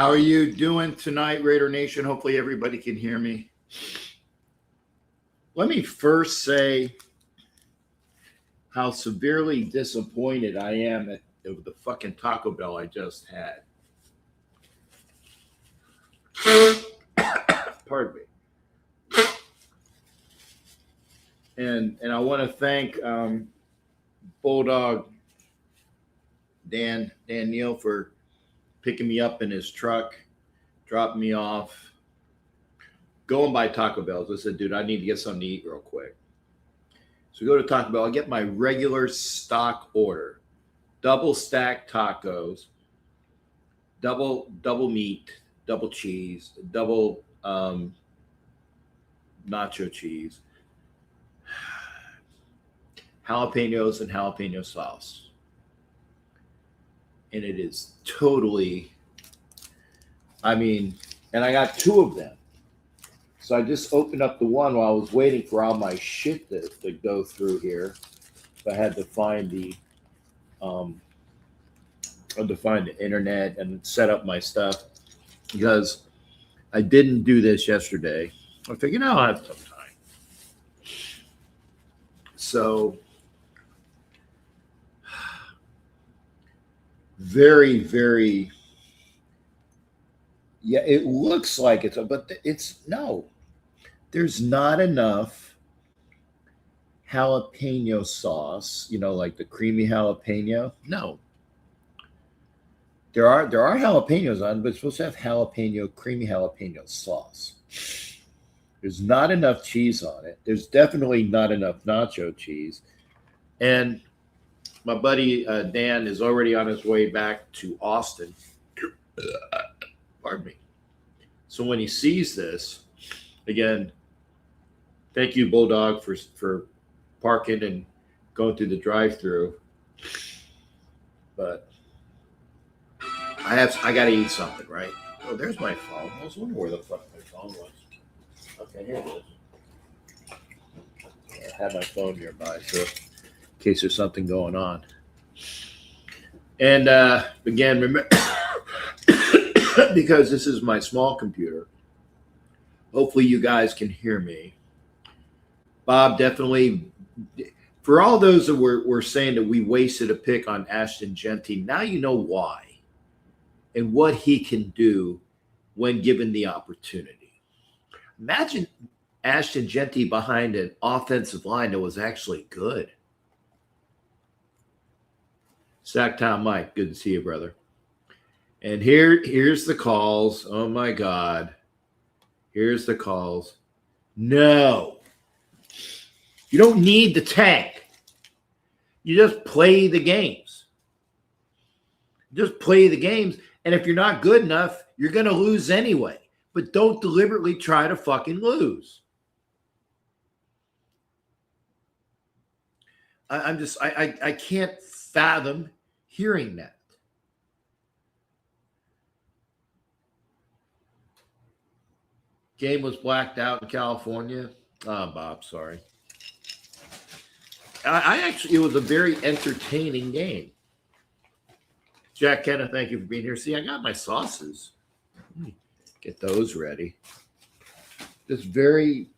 How are you doing tonight, Raider Nation? Hopefully, everybody can hear me. Let me first say how severely disappointed I am at the fucking Taco Bell I just had. Pardon me. And I want to thank Bulldog Dan Neal for picking me up in his truck, dropping me off, going by Taco Bell. I said, dude, I need to get something to eat real quick. So we go to Taco Bell. I get my regular stock order, double stacked tacos, double meat, double cheese, double nacho cheese, jalapenos and jalapeno sauce. And it is totally, and I got two of them. So I just opened up the one while I was waiting for all my shit to go through here. So I had to find the internet and set up my stuff because I didn't do this yesterday. I figured, I'll have some time. So very, very, yeah, it looks like but it's no. There's not enough jalapeno sauce, like the creamy jalapeno. No. There are jalapenos on, but it's supposed to have creamy jalapeno sauce. There's not enough cheese on it. There's definitely not enough nacho cheese. And my buddy Dan is already on his way back to Austin. Pardon me. So when he sees this, again, thank you, Bulldog, for parking and going through the drive-through. But I got to eat something, right? Oh, there's my phone. I was wondering where the fuck my phone was. Okay, here it is. I have my phone nearby, so in case there's something going on. And again, remember, because this is my small computer, hopefully you guys can hear me. Bob, definitely, for all those that were saying that we wasted a pick on Ashton Jeanty, now you know why and what he can do when given the opportunity. Imagine Ashton Jeanty behind an offensive line that was actually good. Sacktown Mike, good to see you, brother. And here's the calls. Oh my God. Here's the calls. No. You don't need the tank. You just play the games. Just play the games. And if you're not good enough, you're going to lose anyway. But don't deliberately try to fucking lose. I can't fathom hearing that. Game was blacked out in California. Oh, Bob, sorry. It was a very entertaining game. Jack Kenna, thank you for being here. See, I got my sauces. Get those ready. Just very,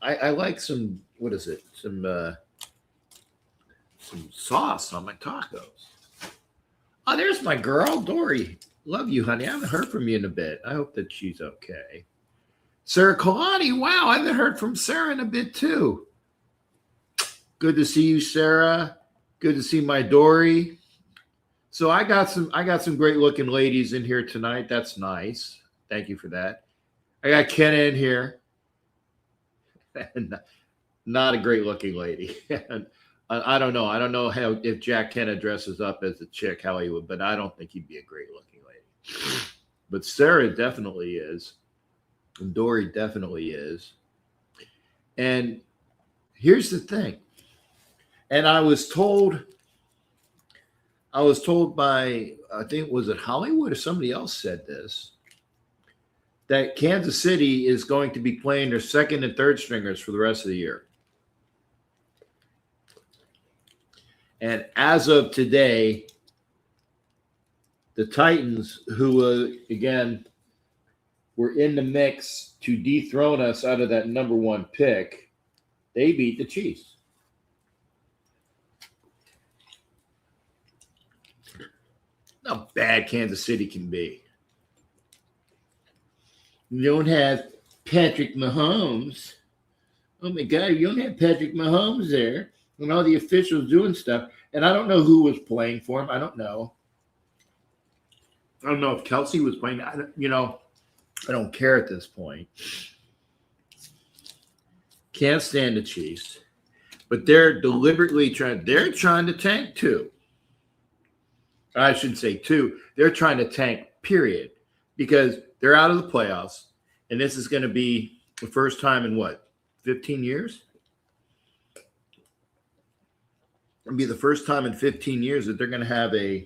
I like some, what is it? Some sauce on my tacos. Oh, there's my girl, Dory. Love you, honey. I haven't heard from you in a bit. I hope that she's okay. Sarah Kalani, wow, I haven't heard from Sarah in a bit too. Good to see you, Sarah. Good to see my Dory. So I got some great looking ladies in here tonight. That's nice. Thank you for that. I got Kenna in here. Not a great looking lady. I don't know. I don't know if Jack Kenna dresses up as a chick, how he would, but I don't think he'd be a great looking lady. But Sarah definitely is. And Dory definitely is. And here's the thing. And I was told by, I think, was it Hollywood or somebody else said this, that Kansas City is going to be playing their second and third stringers for the rest of the year. And as of today, the Titans, who again were in the mix to dethrone us out of that number one pick, they beat the Chiefs. How bad Kansas City can be. You don't have Patrick Mahomes. Oh my God, you don't have Patrick Mahomes there. And all the officials doing stuff. And I don't know who was playing for him. I don't know. I don't know if Kelsey was playing. I don't care at this point. Can't stand the Chiefs. But they're deliberately trying to tank too. I should say two. They're trying to tank, period. Because they're out of the playoffs. And this is going to be the first time in 15 years? It'll be the first time in 15 years that they're going to have a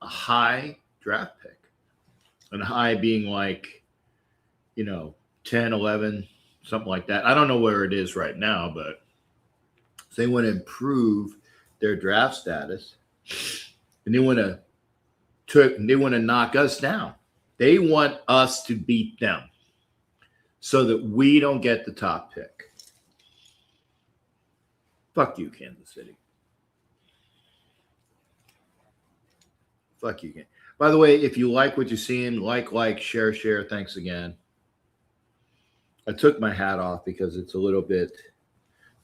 high draft pick. And high being 10, 11, something like that. I don't know where it is right now, but they want to improve their draft status. And they want to knock us down. They want us to beat them so that we don't get the top pick. Fuck you, Kansas City. Fuck you, Kansas. By the way, if you like what you're seeing, like, share. Thanks again. I took my hat off because it's a little bit.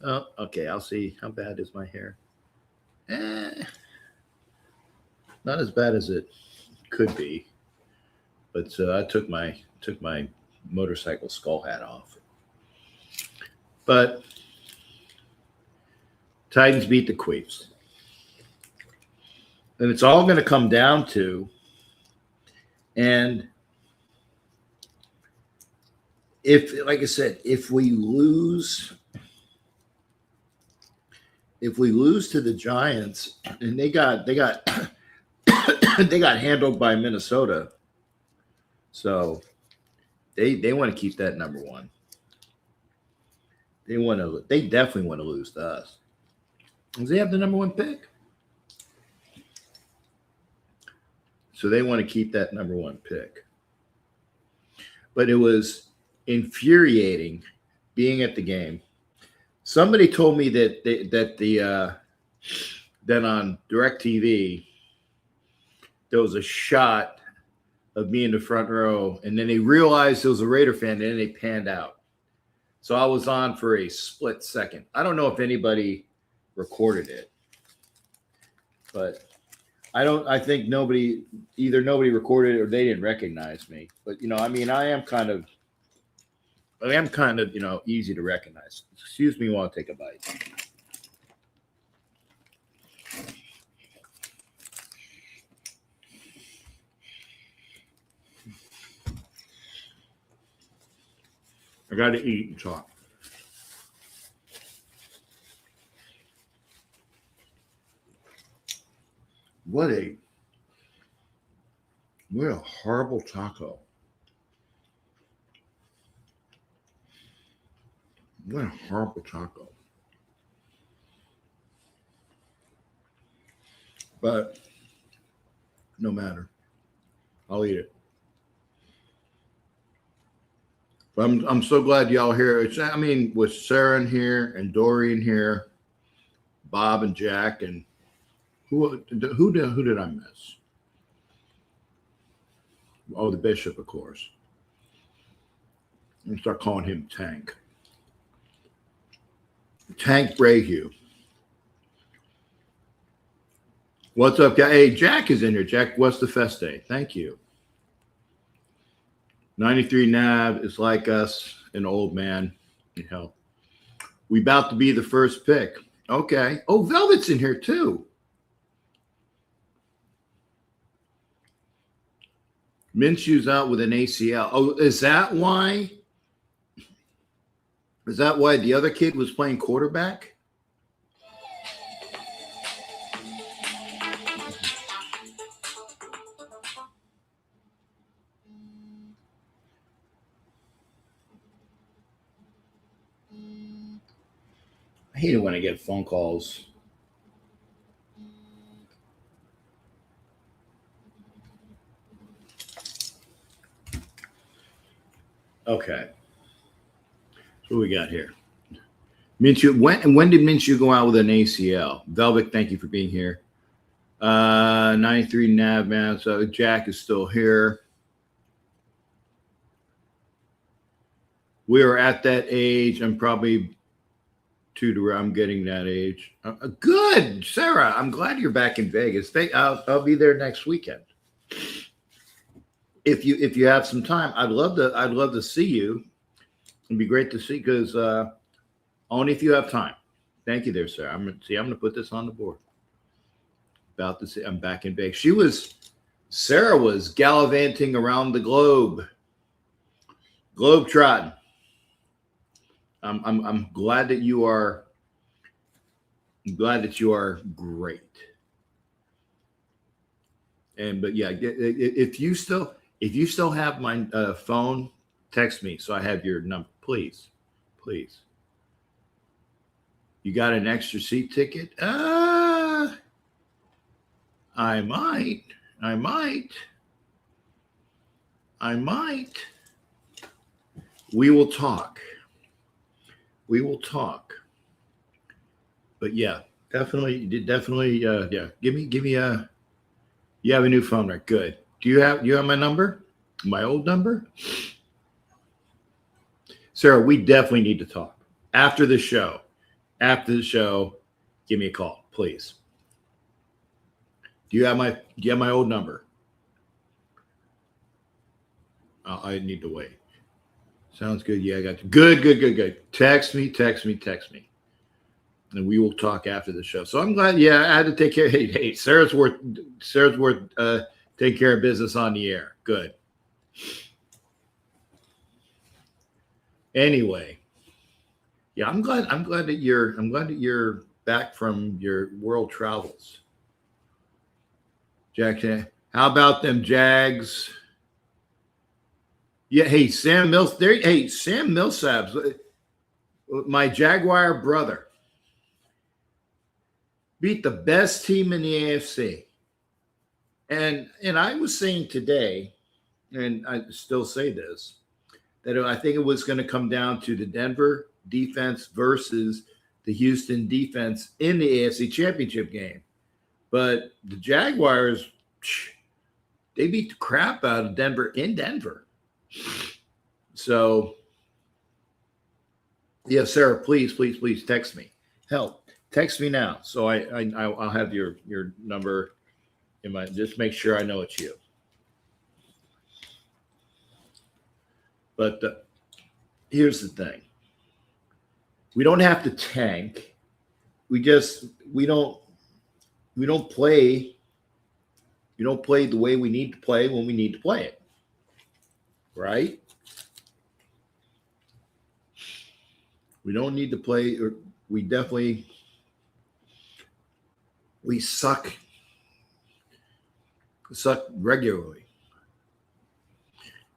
Oh, okay. I'll see. How bad is my hair? Not as bad as it could be. But I took my motorcycle skull hat off. But Titans beat the Chiefs. And it's all going to come down to, and like I said, if we lose to the Giants, and they got they got handled by Minnesota. So they want to keep that number one. They definitely want to lose to us. Because they have the number one pick. So they want to keep that number one pick. But it was infuriating being at the game. Somebody told me that on DirecTV there was a shot of me in the front row, and then they realized it was a Raider fan, and then they panned out. So I was on for a split second. I don't know if anybody recorded it, but I think nobody recorded it or they didn't recognize me. But I am kind of easy to recognize. Excuse me while I take a bite. I got to eat and talk. What a horrible taco. What a horrible taco. But no matter. I'll eat it. But I'm so glad y'all here. With Sarah in here and Dory in here, Bob and Jack, and who did I miss? Oh, the Bishop, of course. I'm gonna start calling him Tank. Tank Brahue. What's up, guy? Hey, Jack is in here. Jack, what's the feste? Thank you. 93 Nav is like us, an old man. We about to be the first pick. Okay. Oh, Velvet's in here too. Minshew's out with an ACL. Oh, is that why? Is that why the other kid was playing quarterback? I hate it when I get phone calls. Okay. So what we got here? Minshew, when did Minshew go out with an ACL? Velvet, thank you for being here. 93 Nav man. So Jack is still here. We are at that age. I'm probably I'm getting that age. Good, Sarah. I'm glad you're back in Vegas. I'll be there next weekend. If you have some time, I'd love to see you. It'd be great to see because only if you have time. Thank you there, Sarah. I'm gonna put this on the board. About to see, I'm back in Vegas. Sarah was gallivanting around the globe trotting. I'm glad that you are. I'm glad that you are great. But yeah, if you still have my phone, text me so I have your number, please. You got an extra seat ticket? I might. We will talk. But yeah, definitely. Yeah. Give me a. You have a new phone, right? Good. Do you have my number? My old number? Sarah, we definitely need to talk after the show. Give me a call, please. Do you have my old number? I need to wait. Sounds good. Yeah, I got you. Good. Text me. And we will talk after the show. So I'm glad. Yeah, I had to take care. Hey, Sarah's worth taking care of business on the air. Good. Anyway, yeah, I'm glad that you're back from your world travels. Jack, how about them Jags? Yeah, hey, Sam Millsap's my Jaguar brother. Beat the best team in the AFC. And I was saying today, and I still say this, that I think it was going to come down to the Denver defense versus the Houston defense in the AFC Championship game. But the Jaguars, they beat the crap out of Denver in Denver. So, yeah, Sarah, please text me. Help. Text me now, so I'll have your number in my. Just make sure I know it's you. But here's the thing: we don't have to tank. We don't play. We don't play the way we need to play when we need to play it, right? We don't need to play. Or we definitely. We suck regularly.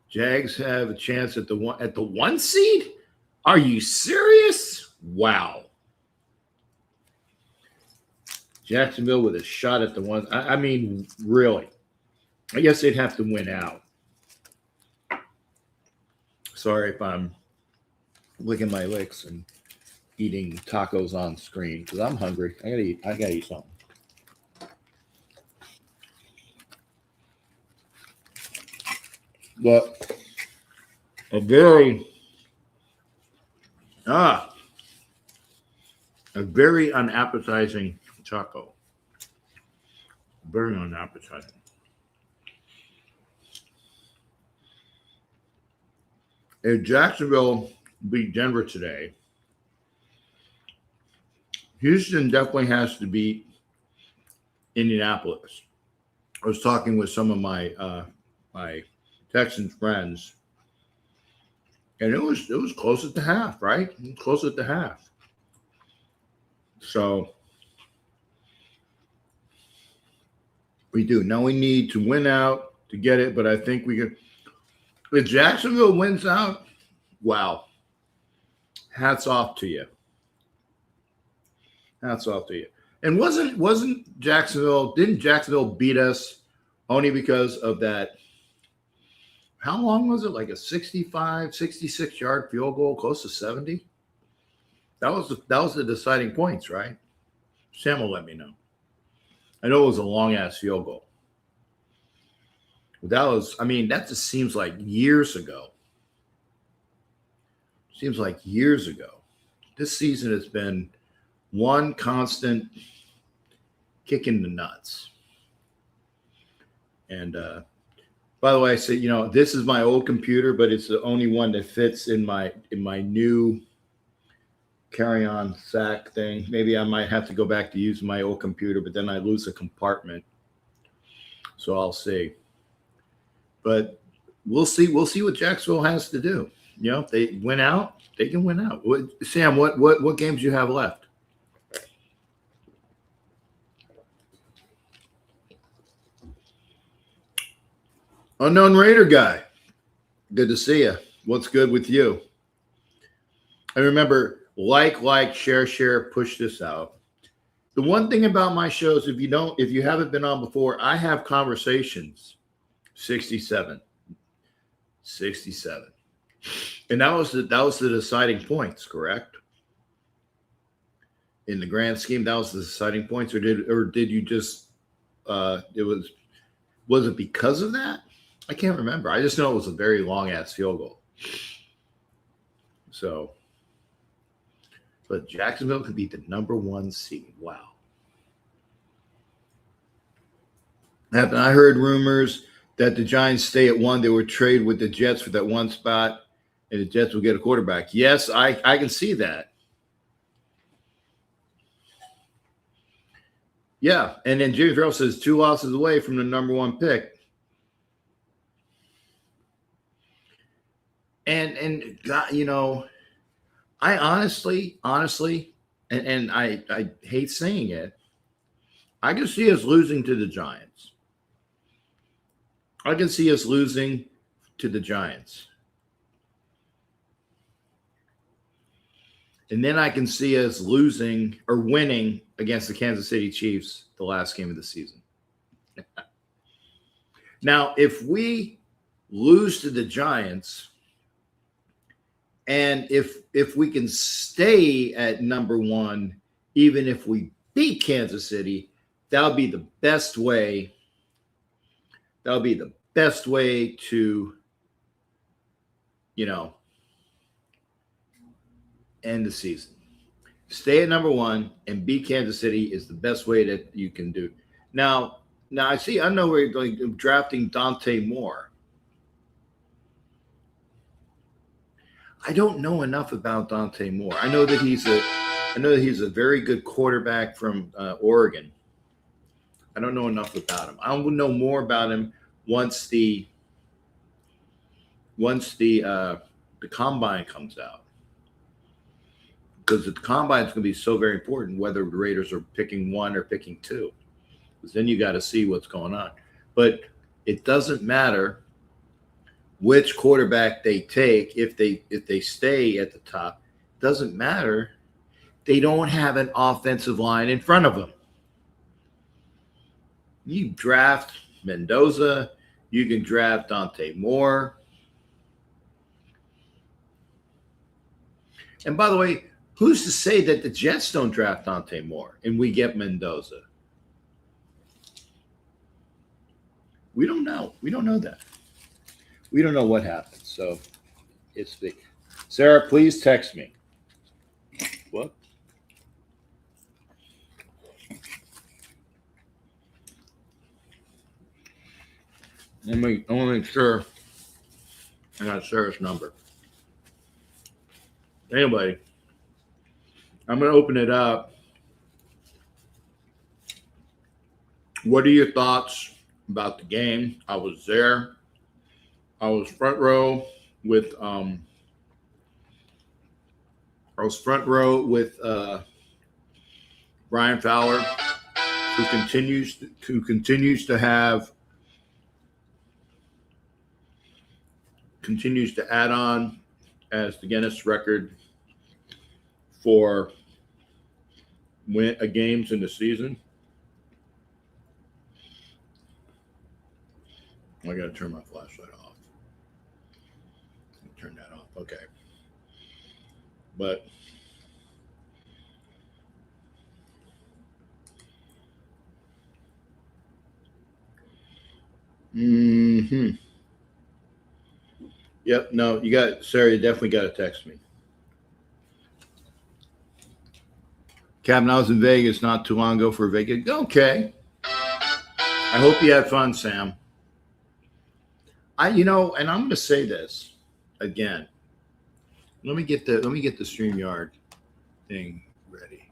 Jags have a chance at the one seed? Are you serious? Wow. Jacksonville with a shot at the one. I mean, really. I guess they'd have to win out. Sorry if I'm licking my lips and eating tacos on screen because I'm hungry. I gotta eat something. But a very unappetizing taco. Very unappetizing. If Jacksonville beat Denver today, Houston definitely has to beat Indianapolis. I was talking with some of my Texan friends, and it was close at the half, right? Close at the half. So we do. Now we need to win out to get it, but I think we could. If Jacksonville wins out, wow. Hats off to you. And wasn't Jacksonville, didn't Jacksonville beat us only because of that how long was it? Like a 65, 66-yard field goal, close to 70? That was the deciding points, right? Sam will let me know. I know it was a long ass field goal. But that just seems like years ago. Seems like years ago. This season has been one constant kick in the nuts. And by the way, I said, this is my old computer, but it's the only one that fits in my new carry-on sack thing. Maybe I might have to go back to use my old computer, but then I lose a compartment. So I'll see. But we'll see. We'll see what Jacksonville has to do. If they win out, they can win out. Sam, what games do you have left? Unknown Raider guy. Good to see you. What's good with you? And remember, share, push this out. The one thing about my shows, if you haven't been on before, I have conversations. 67. And that was the deciding points, correct? In the grand scheme, that was the deciding points, or did you just was it because of that? I can't remember. I just know it was a very long ass field goal. So, but Jacksonville could be the number 1 seed. Wow. I heard rumors that the Giants stay at 1. They would trade with the Jets for that one spot, and the Jets will get a quarterback. Yes, I can see that. Yeah, and then Jimmy Farrell says 2 losses away from the number 1 pick. And God, I honestly, and I hate saying it, I can see us losing to the Giants. I can see us losing to the Giants. And then I can see us losing or winning against the Kansas City Chiefs the last game of the season. Now, if we lose to the Giants, and if we can stay at number 1, even if we beat Kansas City, that'll be the best way. That'll be the best way to, end the season. Stay at number 1 and beat Kansas City is the best way that you can do. Now I know we're going drafting Dante Moore. I don't know enough about Dante Moore. I know that he's a very good quarterback from Oregon. I don't know enough about him. I will know more about him once the combine comes out, because the combine is going to be so very important, whether the Raiders are picking 1 or picking 2, because then you got to see what's going on. But it doesn't matter which quarterback they take if they stay at the top. It doesn't matter. They don't have an offensive line in front of them. You draft Mendoza, you can draft Dante Moore. And by the way, who's to say that the Jets don't draft Dante Moore and we get Mendoza? We don't know. We don't know that. We don't know what happens. So it's big. Sarah, please text me. What? I want to make sure I got Sarah's number. Anyway, I'm going to open it up. What are your thoughts about the game? I was there. I was front row with Brian Fowler, who continues to add on as the Guinness record for games in the season. I got to turn my flashlight off. Turn that off. Okay. But Yep, no, you got Sarah, you definitely gotta text me. Captain, I was in Vegas not too long ago for a vacation. Okay. I hope you had fun, Sam. And I'm gonna say this again. Let me get the StreamYard thing ready.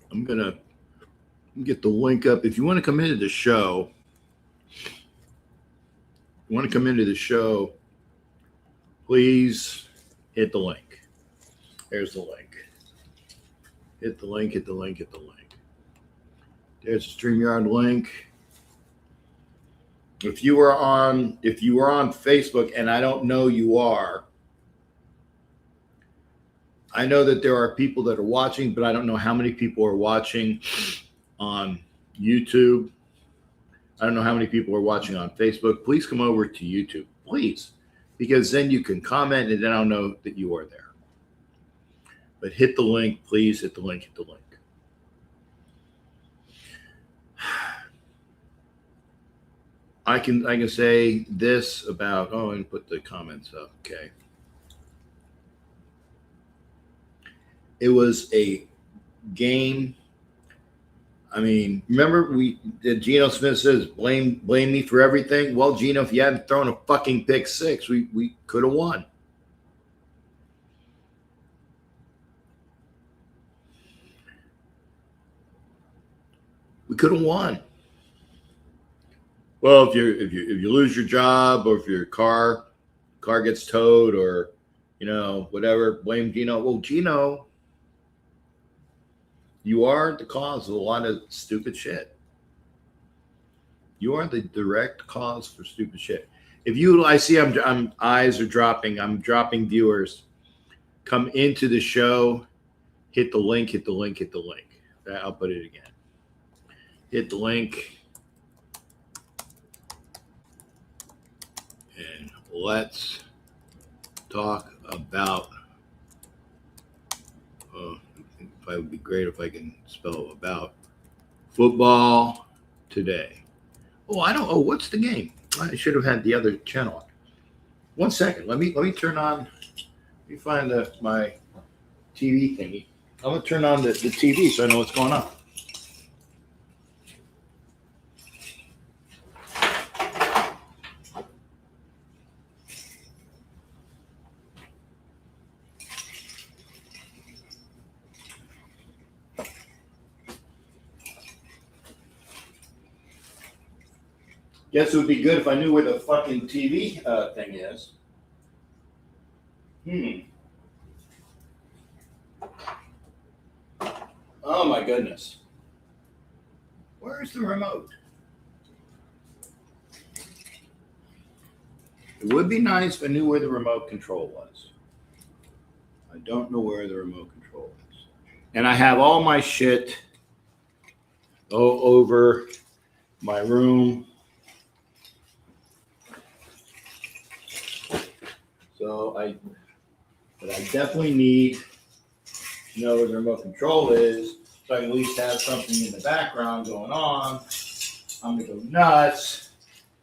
I'm gonna get the link up. If you want to come into the show, please hit the link. There's the link. Hit the link. There's the StreamYard link. If you were on Facebook, and I don't know you are, I know that there are people that are watching, but I don't know how many people are watching on YouTube. I don't know how many people are watching on Facebook. Please come over to YouTube, please, because then you can comment, and then I'll know that you are there. But hit the link, please. Hit the link. I can say this about, and put the comments up. Okay. It was a game. I mean, remember Geno Smith says, blame me for everything. Well, Geno, if you hadn't thrown a fucking pick six, we could have won. We could have won. Well, if you lose your job, or if your car gets towed, or whatever, blame Geno. Well, Geno, you are the cause of a lot of stupid shit. You are the direct cause for stupid shit. I see I'm eyes are dropping. I'm dropping viewers. Come into the show, hit the link. I'll put it again. Hit the link. And let's talk about it would be great if I can spell about football today. What's the game? I should have had the other channel on. 1 second. Let me turn on. Let me find my TV thingy. I'm gonna turn on the TV so I know what's going on. Guess it would be good if I knew where the fucking TV thing is. Oh my goodness. Where's the remote? It would be nice if I knew where the remote control was. I don't know where the remote control is. And I have all my shit over my room. But I definitely need to know where the remote control is, so I can at least have something in the background going on. I'm gonna go nuts.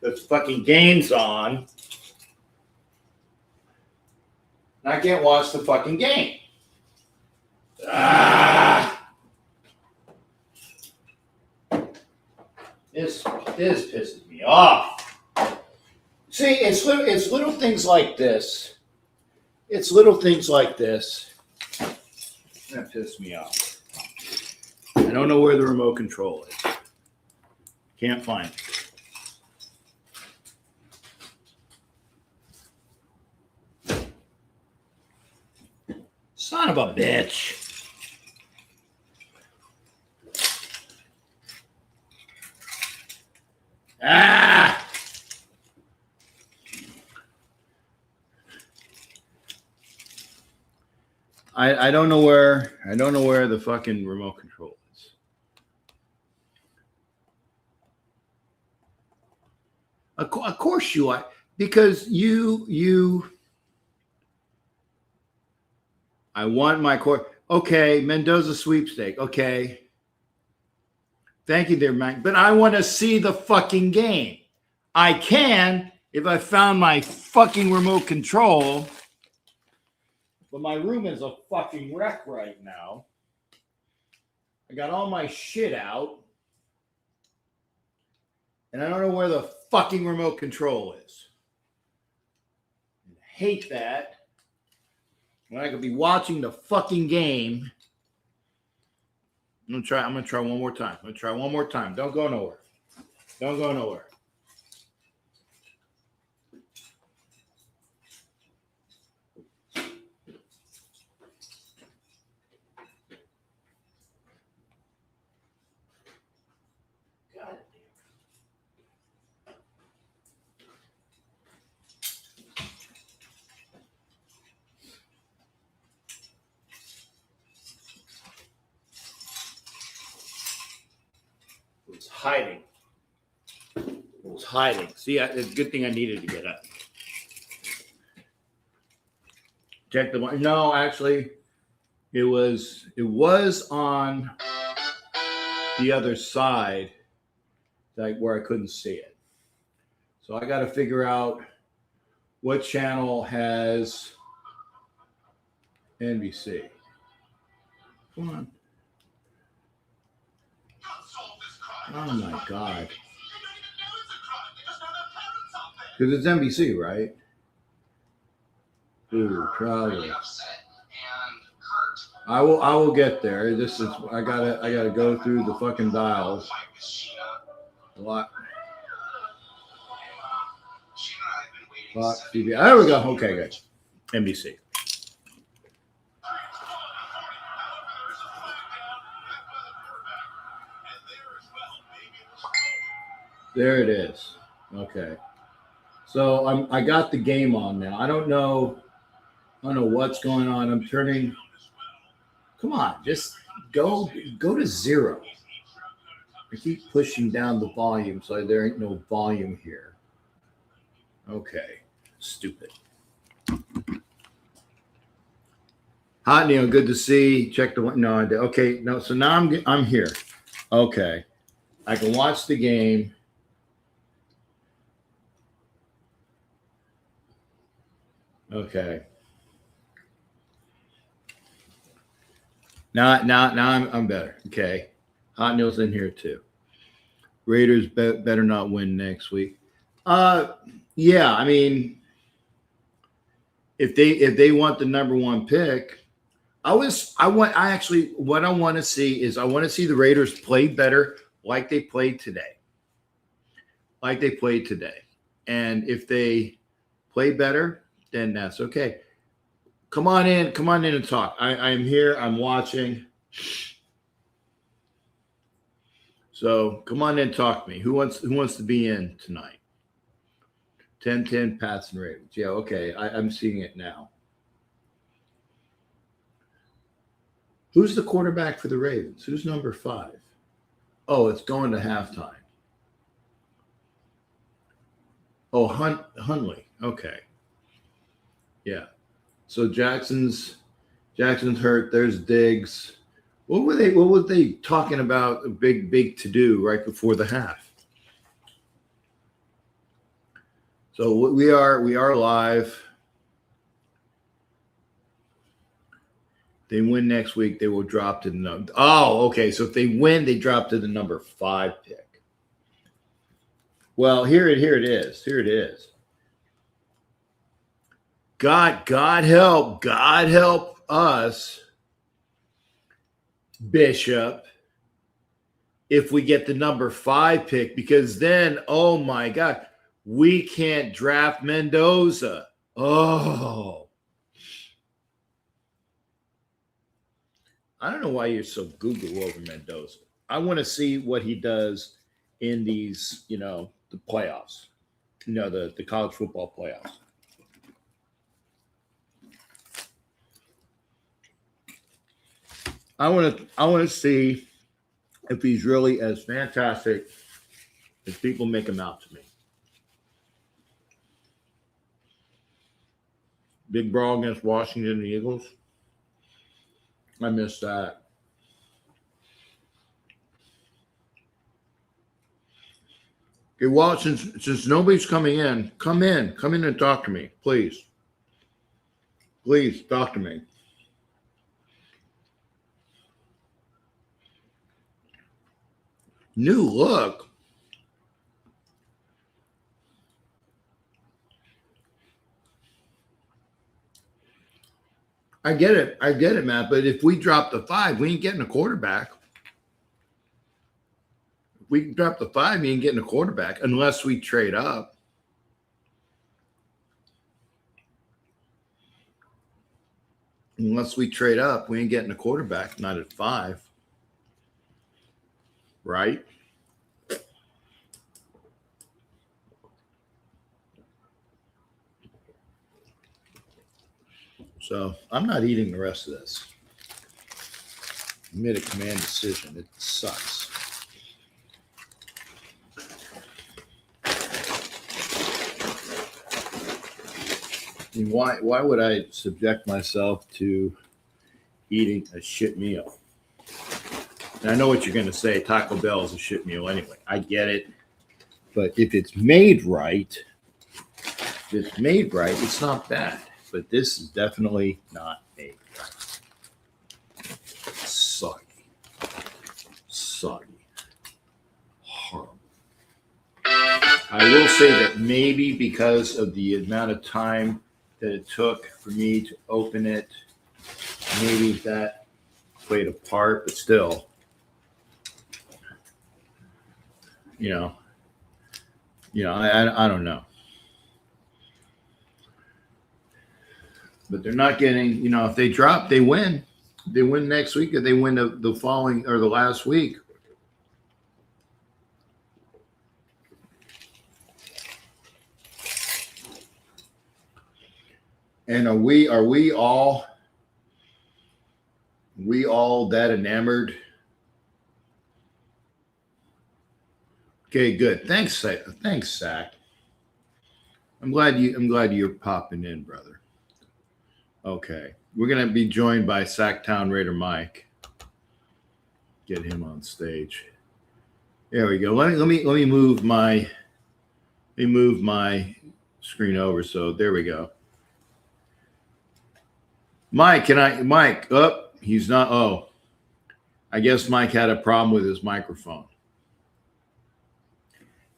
The fucking game's on. And I can't watch the fucking game. This pisses me off. See, it's little things like this. It's little things like this that piss me off. I don't know where the remote control is. Can't find it. Son of a bitch. I don't know where the fucking remote control is. Of course you are, because you. I want my court. Okay, Mendoza sweepstake. Okay, thank you, there, Mike. But I want to see the fucking game. I can if I found my fucking remote control. But my room is a fucking wreck right now. I got all my shit out. And I don't know where the fucking remote control is. I hate that. When I could be watching the fucking game. I'm gonna try one more time. Don't go nowhere. Don't go nowhere. Hiding. It was hiding. See, it's a good thing I needed to get up. Check the one. No, actually, it was on the other side, like where I couldn't see it. So I got to figure out what channel has NBC. Come on. Oh my God. Because it's NBC, right? Ooh, probably. I will get there. This is I gotta go through the fucking dials. A lot. Fox, CBS. There we go. Okay, good. NBC. There it is. Okay. So I got the game on now. I don't know what's going on. I'm turning. Come on, just go to 0. I keep pushing down the volume, so there ain't no volume here. Okay. Stupid. Hot Neil, good to see. Check the one. No, I did. Okay, no. So now I'm here. Okay, I can watch the game. Okay. Now I'm better. Okay, Hot Neil's in here too. Raiders better not win next week. Yeah, I mean, if they want the number 1 pick, what I want to see is I want to see the Raiders play better like they played today. And if they play better, then that's okay. Come on in and talk. I'm here. I'm watching. So come on in and talk to me. Who wants to be in tonight? 10-10 Pats and Ravens. Yeah, okay. I'm seeing it now. Who's the quarterback for the Ravens? Who's number 5? Oh, it's going to halftime. Oh, Hundley. Okay. Yeah. So Jackson's hurt. There's Diggs. What were they talking about? A big to do right before the half. So we are live. They win next week, they will drop to the number. Oh, okay. So if they win, they drop to the number 5 pick. Well, here it is. Here it is. God help us, Bishop, if we get the number 5 pick, because then, oh my God, we can't draft Mendoza. Oh. I don't know why you're so Google over Mendoza. I want to see what he does in these, the playoffs, the college football playoffs. I want to see if he's really as fantastic as people make him out to me. Big brawl against Washington Eagles. I missed that. Okay, well, since nobody's coming in, come in and talk to me, please. Please talk to me. New look. I get it, Matt. But if we drop the 5, we ain't getting a quarterback. If we drop the 5, we ain't getting a quarterback unless we trade up. Unless we trade up, we ain't getting a quarterback, not at 5. Right? So I'm not eating the rest of this. I made a command decision. It sucks. I mean, why would I subject myself to eating a shit meal? And I know what you're going to say. Taco Bell is a shit meal anyway. I get it. But if it's made right, it's not bad. But this is definitely not made right. Soggy. Horrible. I will say that maybe because of the amount of time that it took for me to open it, maybe that played a part, but still, I don't know. But they're not getting, if they drop, they win. They win next week, or they win the following or the last week. And are we all that enamored? Okay, good. Thanks, Zach. I'm glad you're popping in, brother. Okay, we're gonna be joined by Sacktown Raider Mike. Get him on stage. There we go. Let me move my screen over. So there we go. Mike, he's not. Oh, I guess Mike had a problem with his microphone.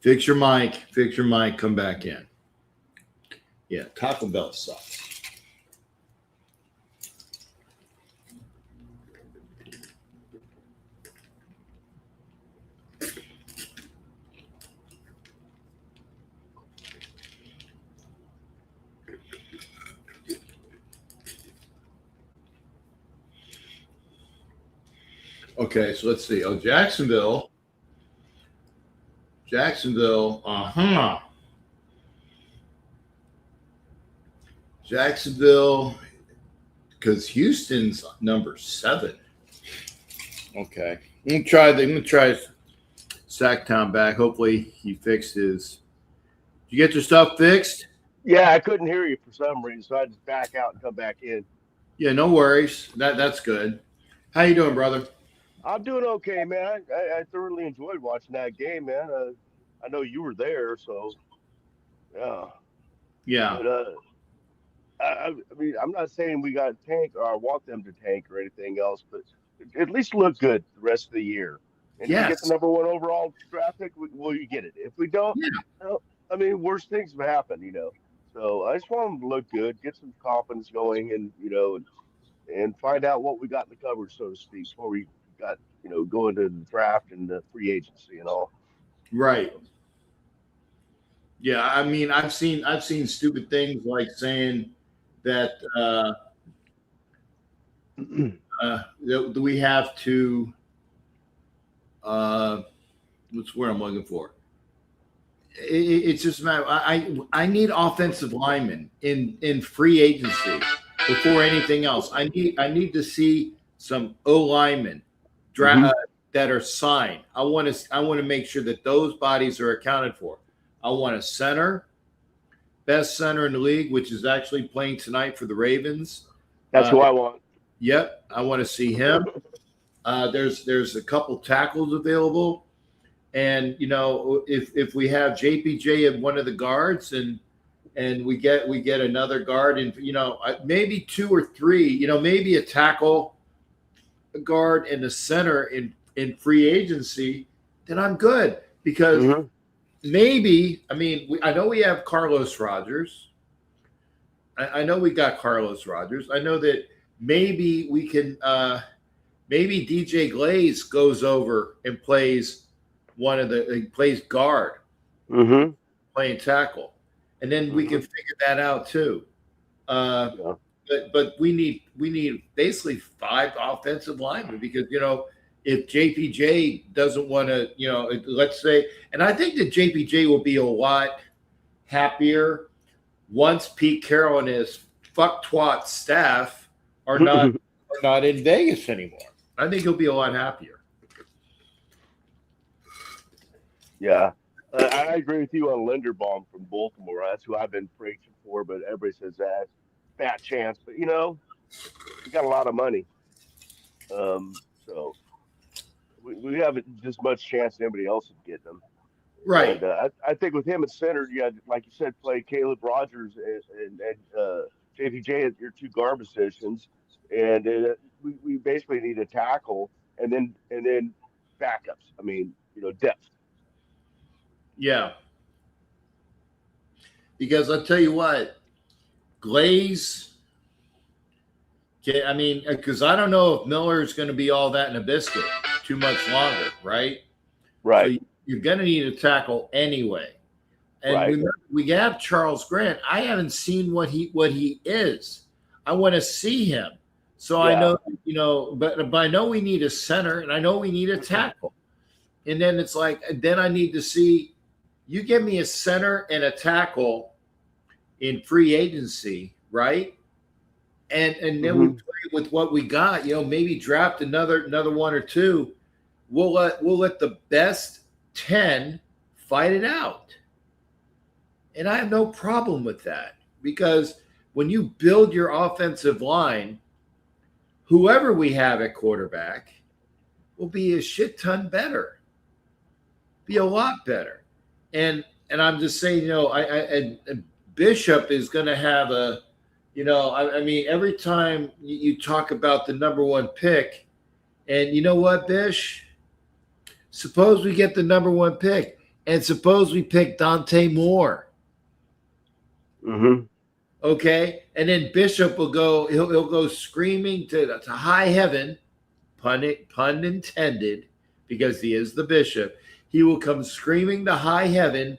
Fix your mic. Come back in. Yeah, Taco Bell sucks. Okay, so let's see. Oh, Jacksonville. Jacksonville, because Houston's number 7. Okay, I'm gonna try Sacktown back. Hopefully, he fixed his. Did you get your stuff fixed? Yeah, I couldn't hear you for some reason, so I had to back out and come back in. Yeah, no worries. That's good. How you doing, brother? I'm doing okay, man. I thoroughly enjoyed watching that game, man. I know you were there, so yeah. Yeah. But I mean, I'm not saying we got to tank or I want them to tank or anything else, but at least look good the rest of the year. And if we get the number 1 overall draft pick, well, you get it. If we don't, I mean, worse things have happened, So I just want them to look good, get some confidence going, and and find out what we got in the cupboard, so to speak, before we got going to the draft and the free agency and all. Right. Yeah, I mean, I've seen stupid things like saying that that we have to. What's where I'm looking for? It's just a matter. I need offensive linemen in free agency before anything else. I need to see some O linemen that are signed. I want to make sure that those bodies are accounted for. I want a center. best center in the league, which is actually playing tonight for the Ravens. That's who I want. Yep, I want to see him. There's a couple tackles available, and if we have JPJ at one of the guards and we get another guard, and maybe two or three, maybe a tackle, a guard, and a center in free agency, then I'm good because maybe I know we have Carlos Rogers. I know we got Carlos Rogers. I know that maybe we can. Maybe DJ Glaze goes over and plays plays guard, playing tackle, and then we can figure that out too. But we need basically 5 offensive linemen because if JPJ doesn't want to, let's say, and I think that JPJ will be a lot happier once Pete Carroll and his fuck twat staff are not in Vegas anymore. I think he'll be a lot happier. Yeah, I agree with you on Linderbaum from Baltimore. That's who I've been preaching for, but everybody says that's fat chance. But he got a lot of money, so we have just much chance as anybody else would get them. Right. And, I think with him at center, you had, like you said, play Caleb Rogers and JPJ at your 2 guard positions, and we basically need a tackle and then backups. Depth. Yeah. Because I'll tell you what, Glaze. Because I don't know if Miller is going to be all that in a biscuit too much longer, right? Right. So you're going to need a tackle anyway. And remember, we have Charles Grant. I haven't seen what he is. I want to see him. So I know, but I know we need a center and I know we need a tackle. And then it's like, then I need to see, you give me a center and a tackle in free agency, right? And then we play with what we got, maybe draft another 1 or 2. We'll let the best 10 fight it out. And I have no problem with that because when you build your offensive line, whoever we have at quarterback will be a shit ton better, be a lot better. And I'm just saying, and Bishop is going to have a, every time you talk about the number 1 pick, and you know what, Bish? Suppose we get the number 1 pick, and suppose we pick Dante Moore. Okay, and then Bishop will go. He'll go screaming to high heaven, pun intended, because he is the bishop. He will come screaming to high heaven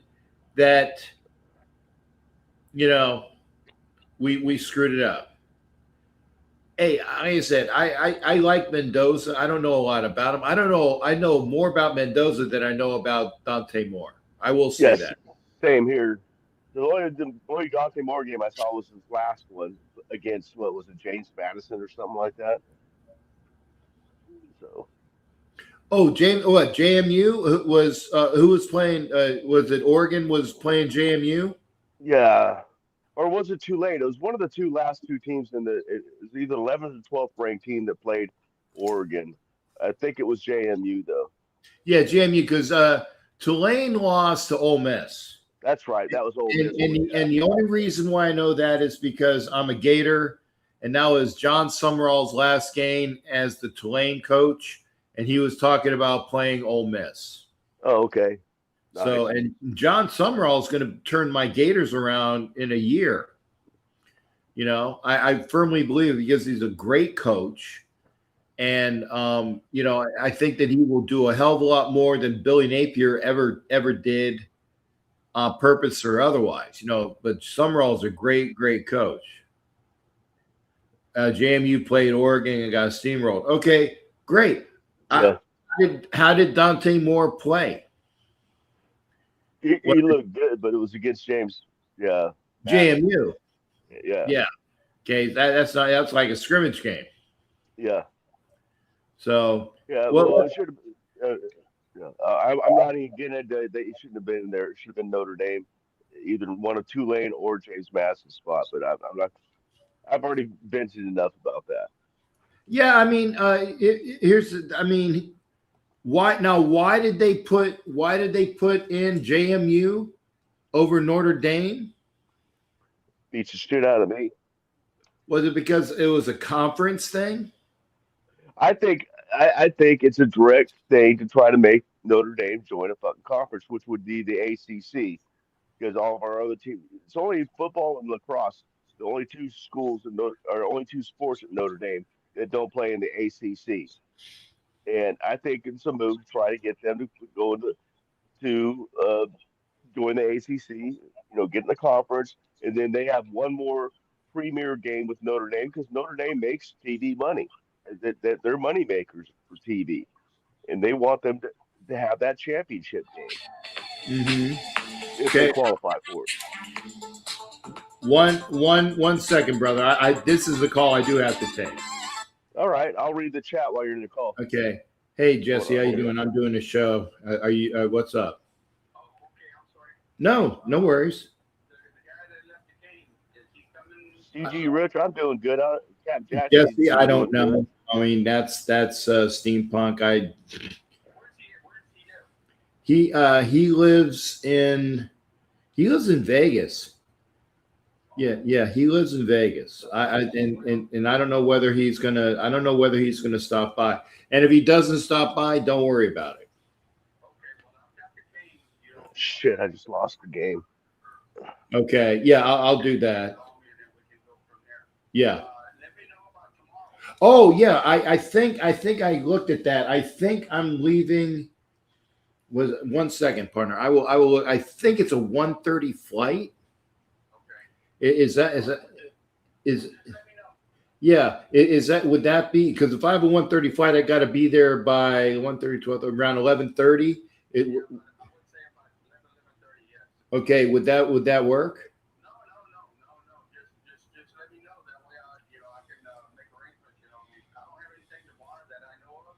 that we screwed it up. Hey, like I said, I like Mendoza. I don't know a lot about him. I don't know. I know more about Mendoza than I know about Dante Moore. I will say that. Same here. The only Dante Moore game I saw was his last one against, what was it, James Madison or something like that. So. Oh, JMU was who was playing? Was it Oregon was playing JMU? Yeah, or was it Tulane? It was one of the last two teams it was either 11th or 12th ranked team that played Oregon. I think it was JMU though. Yeah, JMU because Tulane lost to Ole Miss. That's right. That was Ole Miss. And the only reason why I know that is because I'm a Gator, and that was John Summerall's last game as the Tulane coach, and he was talking about playing Ole Miss. Oh, okay. Nice. So, and John Summerall is going to turn my Gators around in a year. I firmly believe because he's a great coach. And, I think that he will do a hell of a lot more than Billy Napier ever did on purpose or otherwise, but Summerall is a great, great coach. JMU played Oregon and got steamrolled. Okay, great. Yeah. How did Dante Moore play? He looked good, but it was against James. Yeah. JMU. Yeah. Yeah. Okay, that's like a scrimmage game. Yeah. So. Yeah. Well, it should have. I'm not even getting into that. He shouldn't have been there. It should have been Notre Dame. either one of Tulane or James Madison's spot. But I'm not. I've already vented enough about that. Yeah, I mean, I mean, why now? Why did they put in JMU over Notre Dame? Beats the shit out of me. Was it because it was a conference thing? I think it's a direct thing to try to make Notre Dame join a fucking conference, which would be the ACC, because all of our other teams. It's only football and lacrosse, the only two schools or only two sports at Notre Dame that don't play in the ACC. And I think it's a move to try to get them to go to join the ACC, get in the conference, and then they have one more premier game with Notre Dame because Notre Dame makes TV money. That they're money makers for TV, and they want them to have that championship game if they qualify for it. One second, brother. I this is the call I do have to take. All right, I'll read the chat while you're in the call. Okay. Hey Jesse, how you doing? I'm doing a show. Are you? What's up? Oh, okay. I'm sorry. No worries. The guy that left the game, is he coming? CG Rich, I'm doing good. Jesse, I don't know. I mean, that's steampunk. Where's he live? He lives in Vegas. Yeah, he lives in Vegas. And I don't know whether he's gonna stop by. And if he doesn't stop by, don't worry about it. Okay, well, I've got the game. Shit, I just lost the game. Okay, yeah, I'll do that. Yeah. Let me know about tomorrow. Oh yeah, I think I looked at that. I think I'm leaving. Was 1 second, partner. I will look. I think it's a 1:30 flight. Okay. Is yeah? Is that would that be? Because if I have a 1:30 flight, I got to be there by 1:30, 12, around 11:30. I would say about 11:30, yes. Okay, would that work? No. Just let me know. That way, I can make arrangements. I don't have anything tomorrow that I know of.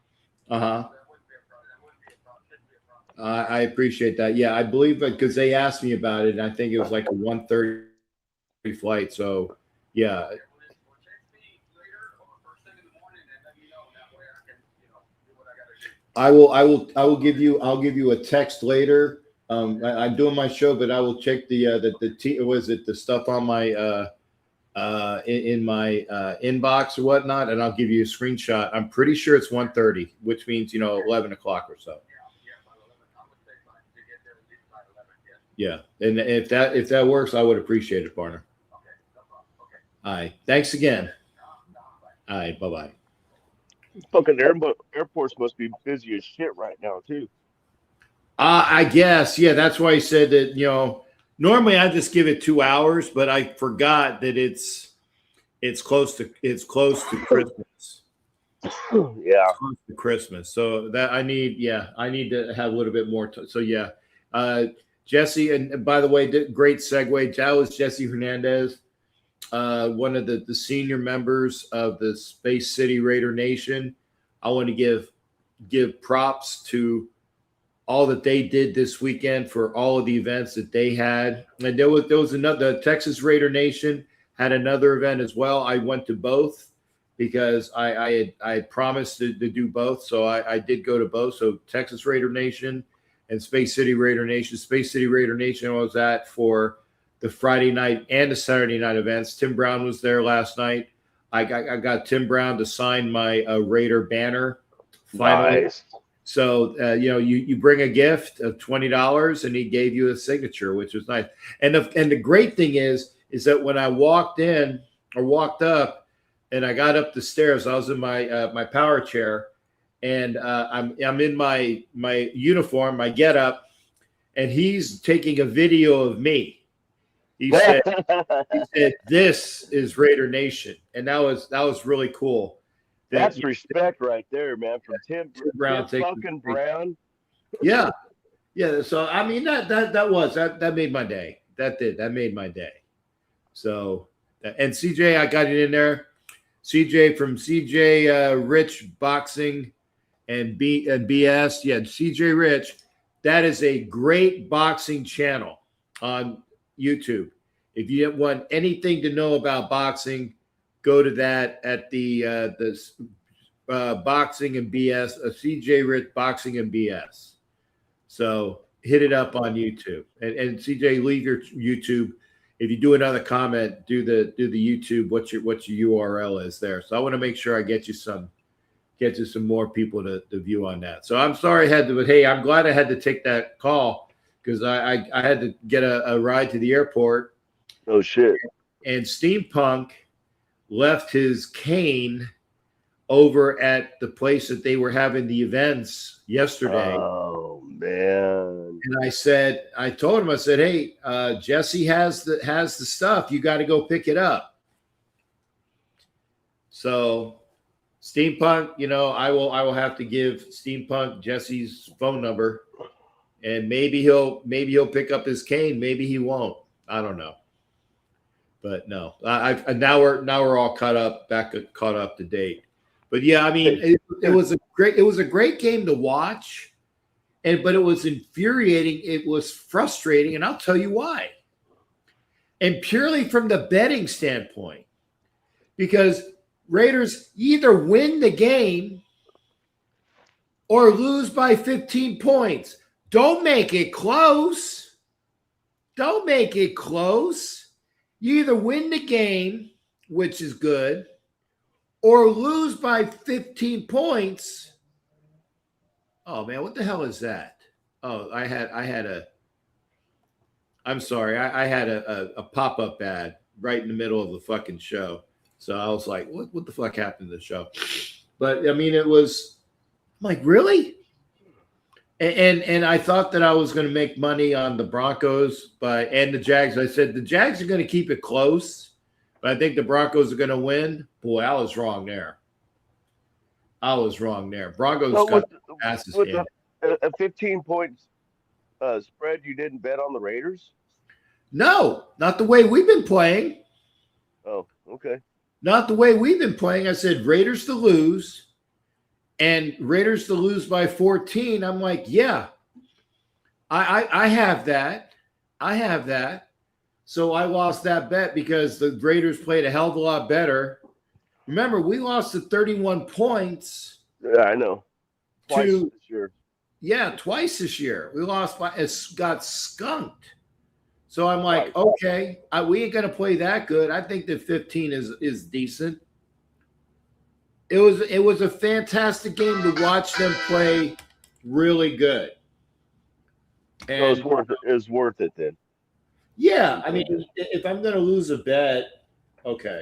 That wouldn't be a problem. Shouldn't be a problem. I appreciate that. Yeah, I believe it because they asked me about it, and I think it was like a 1:30 flight. So, yeah. Okay, well, text me later or first thing in the morning and let me know. That way, I can, do what I got to do. I'll give you a text later. I'm doing my show, but I will check the stuff on my in my inbox or whatnot, and I'll give you a screenshot. I'm pretty sure it's 1:30, which means 11 o'clock or so. By 11. I would say to get there at least by 11. Yeah. Yeah, and if that works, I would appreciate it, partner. Okay, no problem. Okay. All right, thanks again. Bye. All right, bye. Fucking airports must be busy as shit right now too. I guess, yeah. That's why I said that. Normally I just give it 2 hours, but I forgot that it's close to Christmas. Yeah. Close to Christmas, so that I need to have a little bit more. So yeah, Jesse, and by the way, great segue. That was Jesse Hernandez, one of the senior members of the Space City Raider Nation. I want to give props to all that they did this weekend for all of the events that they had. And there was another, the Texas Raider Nation had another event as well. I went to both because I had promised to do both. So I did go to both. So Texas Raider Nation and Space City Raider Nation. Space City Raider Nation I was at for the Friday night and the Saturday night events. Tim Brown was there last night. I got Tim Brown to sign my Raider banner. Finally. Nice. So, you bring a gift of $20 and he gave you a signature, which was nice. And the great thing is that when I walked up and I got up the stairs, I was in my power chair and I'm in my uniform, my getup, and he's taking a video of me. He said, "This is Raider Nation." And that was really cool. That's respect right there, man. From Tim Brown, fucking Brown. Yeah. So I mean that made my day. That made my day. So and CJ, I got it in there. CJ from CJ Rich Boxing and BS. Yeah, CJ Rich. That is a great boxing channel on YouTube. If you want anything to know about boxing, go to that at the Boxing and BS, CJ Rich Boxing and BS. So hit it up on YouTube. And CJ, leave your YouTube. If you do another comment, do the YouTube. What your URL is there. So I want to make sure I get you some more people to view on that. So I'm sorry I had to, but hey, I'm glad I had to take that call because I had to get a ride to the airport. Oh shit. And Steampunk left his cane over at the place that they were having the events yesterday. Oh man. And I told him, I said, hey, Jesse has the stuff. You got to go pick it up. So Steampunk, I will have to give Steampunk Jesse's phone number, and maybe he'll pick up his cane. Maybe he won't. I don't know. But no, now we're all caught up to date. But yeah, I mean, it was a great game to watch, but it was infuriating. It was frustrating, and I'll tell you why. And purely from the betting standpoint, because Raiders either win the game or lose by 15 points. Don't make it close. Don't make it close. You either win the game, which is good, or lose by 15 points. Oh man, what the hell is that? Oh, I had a pop-up ad right in the middle of the fucking show. So I was like, what the fuck happened to the show? But I mean, I'm like, really? And I thought that I was going to make money on the Broncos and the Jags. I said the Jags are going to keep it close, but I think the Broncos are going to win. Boy, I was wrong there. Broncos got asses handed. A 15 points spread. You didn't bet on the Raiders? No, not the way we've been playing. Oh, okay. Not the way we've been playing. I said Raiders to lose and Raiders to lose by 14. I'm like, yeah, I have that. I have that. So I lost that bet because the Raiders played a hell of a lot better. Remember, we lost to 31 points. Yeah, I know. Twice this year. Yeah, twice this year. We lost it got skunked. So I'm like, okay, we ain't gonna play that good. I think that 15 is decent. It was a fantastic game to watch them play really good. And so it's worth it then. Yeah, I mean, if I'm gonna lose a bet, okay,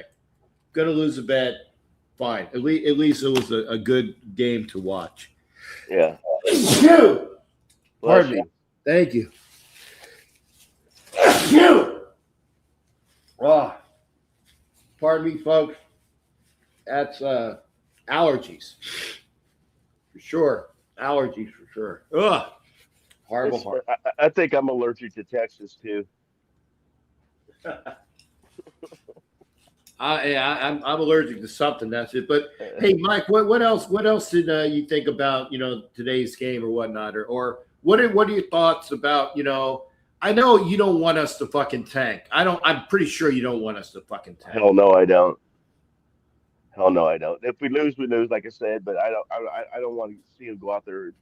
fine. At least it was a good game to watch. Yeah. Pardon me. Thank you. Oh, pardon me, folks. That's allergies. For sure. Allergies for sure. Ugh. Horrible. I think I'm allergic to Texas too. I'm allergic to something. That's it. But hey, Mike, what else did you think about today's game or whatnot, or what are your thoughts about I know you don't want us to fucking tank. I'm pretty sure you don't want us to fucking tank. Hell no, I don't. If we lose, we lose, like I said. But I don't want to see him go out there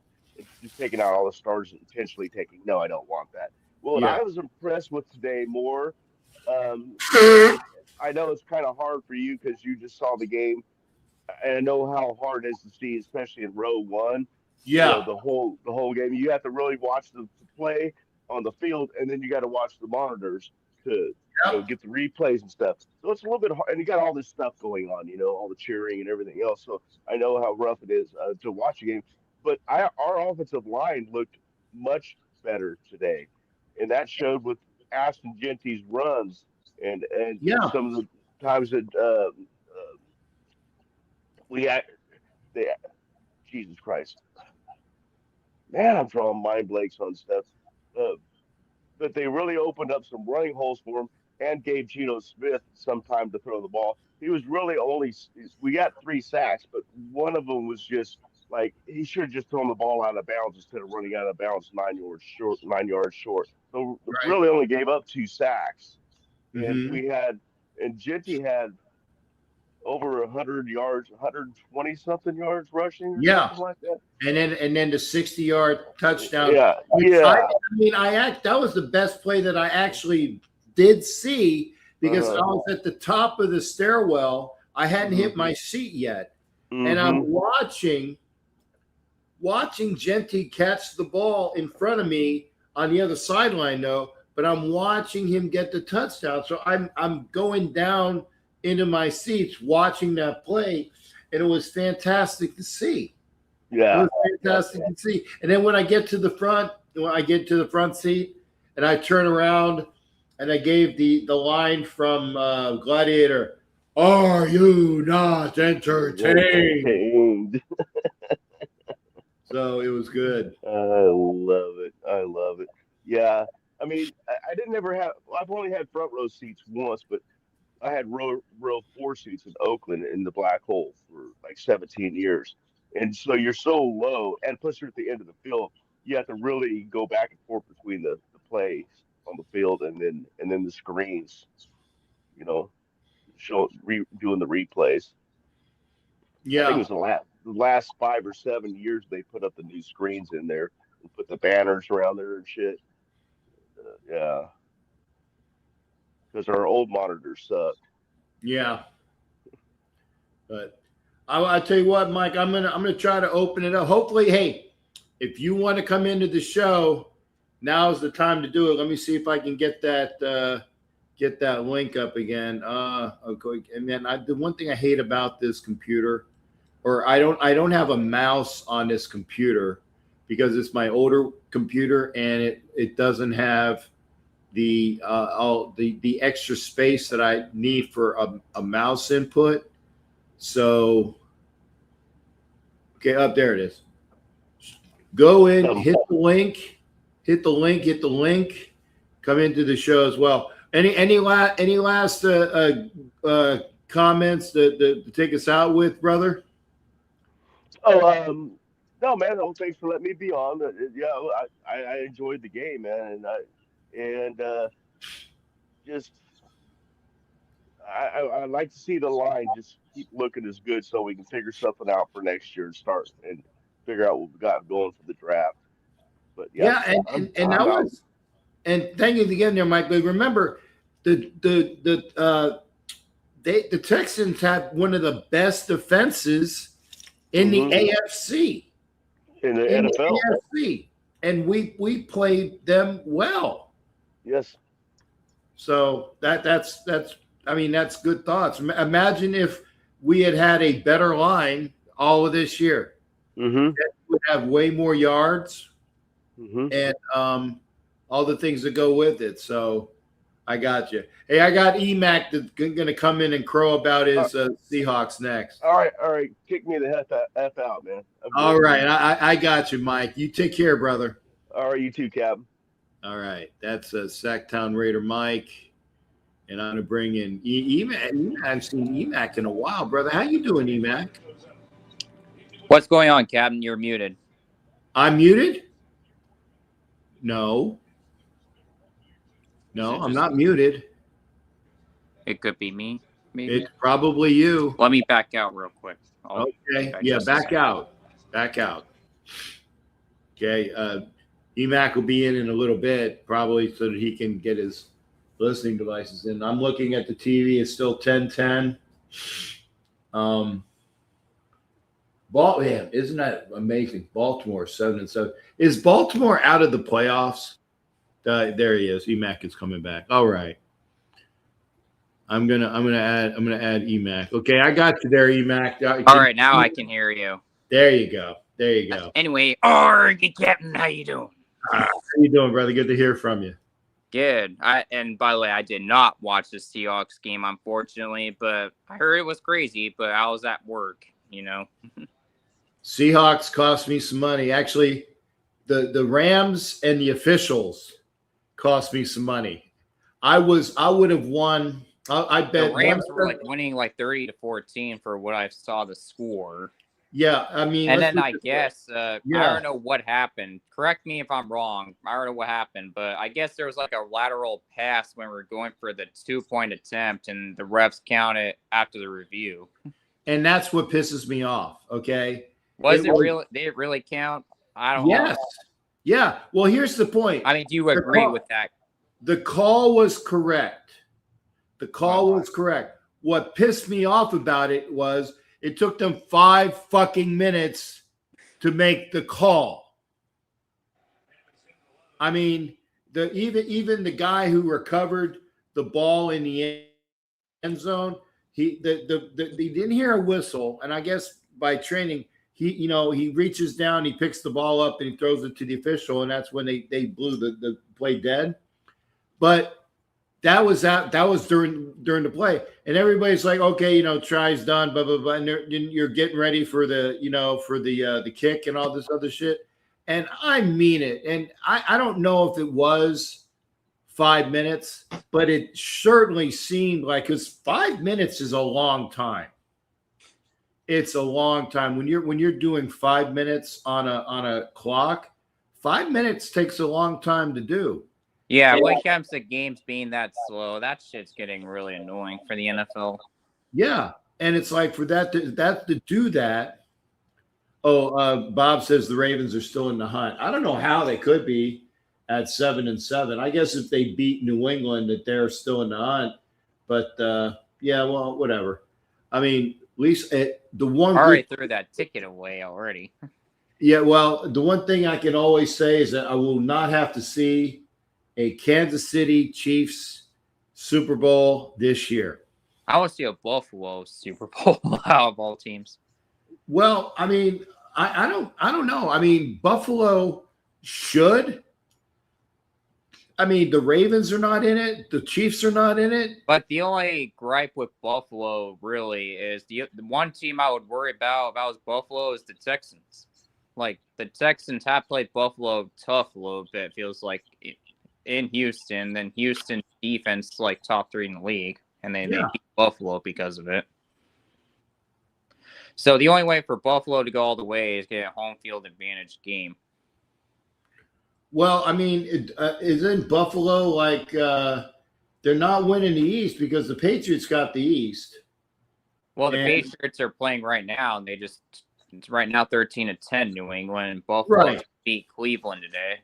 just taking out all the stars intentionally taking. No, I don't want that. Well, yeah. I was impressed with today more. I know it's kind of hard for you because you just saw the game, and I know how hard it is to see, especially in row one. Yeah, the whole game. You have to really watch the play on the field, and then you got to watch the monitors to get the replays and stuff. So it's a little bit hard, and you got all this stuff going on, all the cheering and everything else. So I know how rough it is to watch a game. But our offensive line looked much better today, and that showed with Ashton Genty's runs and some of the times that Jesus Christ, man, I'm drawing mind blanks on stuff. But they really opened up some running holes for him and gave Geno Smith some time to throw the ball. He was really we got 3 sacks, but one of them was just like he should have just thrown the ball out of bounds instead of running out of bounds 9 yards short. 9 yards short. So Right. really only gave up 2 sacks, and Mm-hmm. and Genty had over 100 yards, 120 something yards rushing or Yeah. something like that. And then the 60-yard touchdown. Yeah, Which yeah. I mean, that was the best play that I actually did see because I was at the top of the stairwell. I hadn't hit my seat yet, and I'm watching Genty catch the ball in front of me on the other sideline, though. But I'm watching him get the touchdown, so I'm going down into my seats watching that play, and it was fantastic to see. Yeah, it was fantastic to see. And then when I get to the front seat, and I turn around, and I gave the line from Gladiator, "Are you not entertained?" So it was good. I love it. I love it. Yeah, I mean, I didn't ever have. I've only had front row seats once, but I had row 4 seats in Oakland in the black hole for like 17 years. And so you're so low, and plus you're at the end of the field. You have to really go back and forth between the plays on the field and then the screens. You know, doing the replays. I think it Yeah. was the last 5 or 7 years they put up the new screens in there and put the banners around there and shit. Yeah, because our old monitors suck. Yeah. But I tell you what, Mike, I'm gonna try to open it up. Hopefully, hey, if you want to come into the show, now's the time to do it. Let me see if I can get that link up again. Okay. And then the one thing I hate about this computer, or I don't have a mouse on this computer because it's my older computer and it doesn't have the extra space that I need for a mouse input. So, okay, up there it is. Go in, hit the link, come into the show as well. Any last comments to take us out with, brother? Oh, no, man. Oh, thanks for letting me be on. Yeah, I enjoyed the game, man, and just I like to see the line just keep looking as good, so we can figure something out for next year and start and figure out what we got going for the draft. But yeah, and that was, and thank you again there, Mike. But remember, the Texans had one of the best defenses in the AFC. In the NFL. AFC, and we played them well. Yes. So that's good thoughts. Imagine if we had a better line all of this year. Mm-hmm. Would have way more yards and all the things that go with it. So I got you. Hey, I got EMAC that's going to come in and crow about his Seahawks next. All right. Kick me the F out, man. All right. I got you, Mike. You take care, brother. All right, you too, Cap. All right. That's Sacktown Raider Mike. And I'm going to bring in EMAC. I haven't seen EMAC in a while, brother. How you doing, EMAC? What's going on, Captain? You're muted. I'm muted? No, I'm not muted. It could be me, maybe. It's probably you. Let me back out real quick. Okay. Yeah, back out. Okay. EMAC will be in a little bit, probably so that he can get his listening devices in. I'm looking at the TV. It's still 10-10. Man, isn't that amazing? Baltimore 7-7. Is Baltimore out of the playoffs? There he is. EMAC is coming back. All right. I'm gonna add EMAC. Okay, I got you there, EMAC. All right, now I can hear you. There you go. Anyway, Captain, how you doing? How you doing, brother? Good to hear from you. Good. And by the way, I did not watch the Seahawks game, unfortunately, but I heard it was crazy. But I was at work, Seahawks cost me some money. Actually, the Rams and the officials cost me some money. I would have won. I bet the Rams were winning 30-14 for what I saw the score. Yeah, I mean, And let's then put I it this way. guess I Yeah. don't know what happened. Correct me if I'm wrong. I don't know what happened, but I guess there was like a lateral pass when we were going for the 2-point attempt, and the refs count it after the review. And that's what pisses me off. Okay. Was it really? Did it really count? I don't know. Yes. Yeah. Well, here's the point. I mean, do you agree with that? The call was correct. The call was correct. What pissed me off about it was it took them 5 fucking minutes to make the call. I mean, even the guy who recovered the ball in the end zone, he didn't hear a whistle, and I guess by training, he reaches down, he picks the ball up, and he throws it to the official, and that's when they blew the play dead. But that was during the play, and everybody's like, okay, try's done, blah blah blah, and you're getting ready for the the kick and all this other shit, and I mean it, and I don't know if it was 5 minutes, but it certainly seemed like, because 5 minutes is a long time. It's a long time when you're doing 5 minutes on a clock. 5 minutes takes a long time to do. Yeah, when it comes to games being that slow, that shit's getting really annoying for the NFL. Yeah, and it's like for that to do that. Oh, Bob says the Ravens are still in the hunt. I don't know how they could be at 7-7. I guess if they beat New England, that they're still in the hunt. But yeah, well, whatever. I mean, at least the one already threw that ticket away already. Yeah, well, the one thing I can always say is that I will not have to see a Kansas City Chiefs Super Bowl this year. I want to see a Buffalo Super Bowl out of all teams. Well, I mean, I don't know. I mean, Buffalo should. I mean, the Ravens are not in it. The Chiefs are not in it. But the only gripe with Buffalo really is the one team I would worry about if I was Buffalo is the Texans. Like, the Texans have played Buffalo tough a little bit, feels like, in Houston. Then Houston defense like top 3 in the league, and they beat Buffalo because of it. So the only way for Buffalo to go all the way is get a home field advantage game. Well, I mean, isn't Buffalo like they're not winning the East because the Patriots got the East? Well, the Patriots are playing right now, and it's right now 13-10 New England, and Buffalo beat Cleveland today.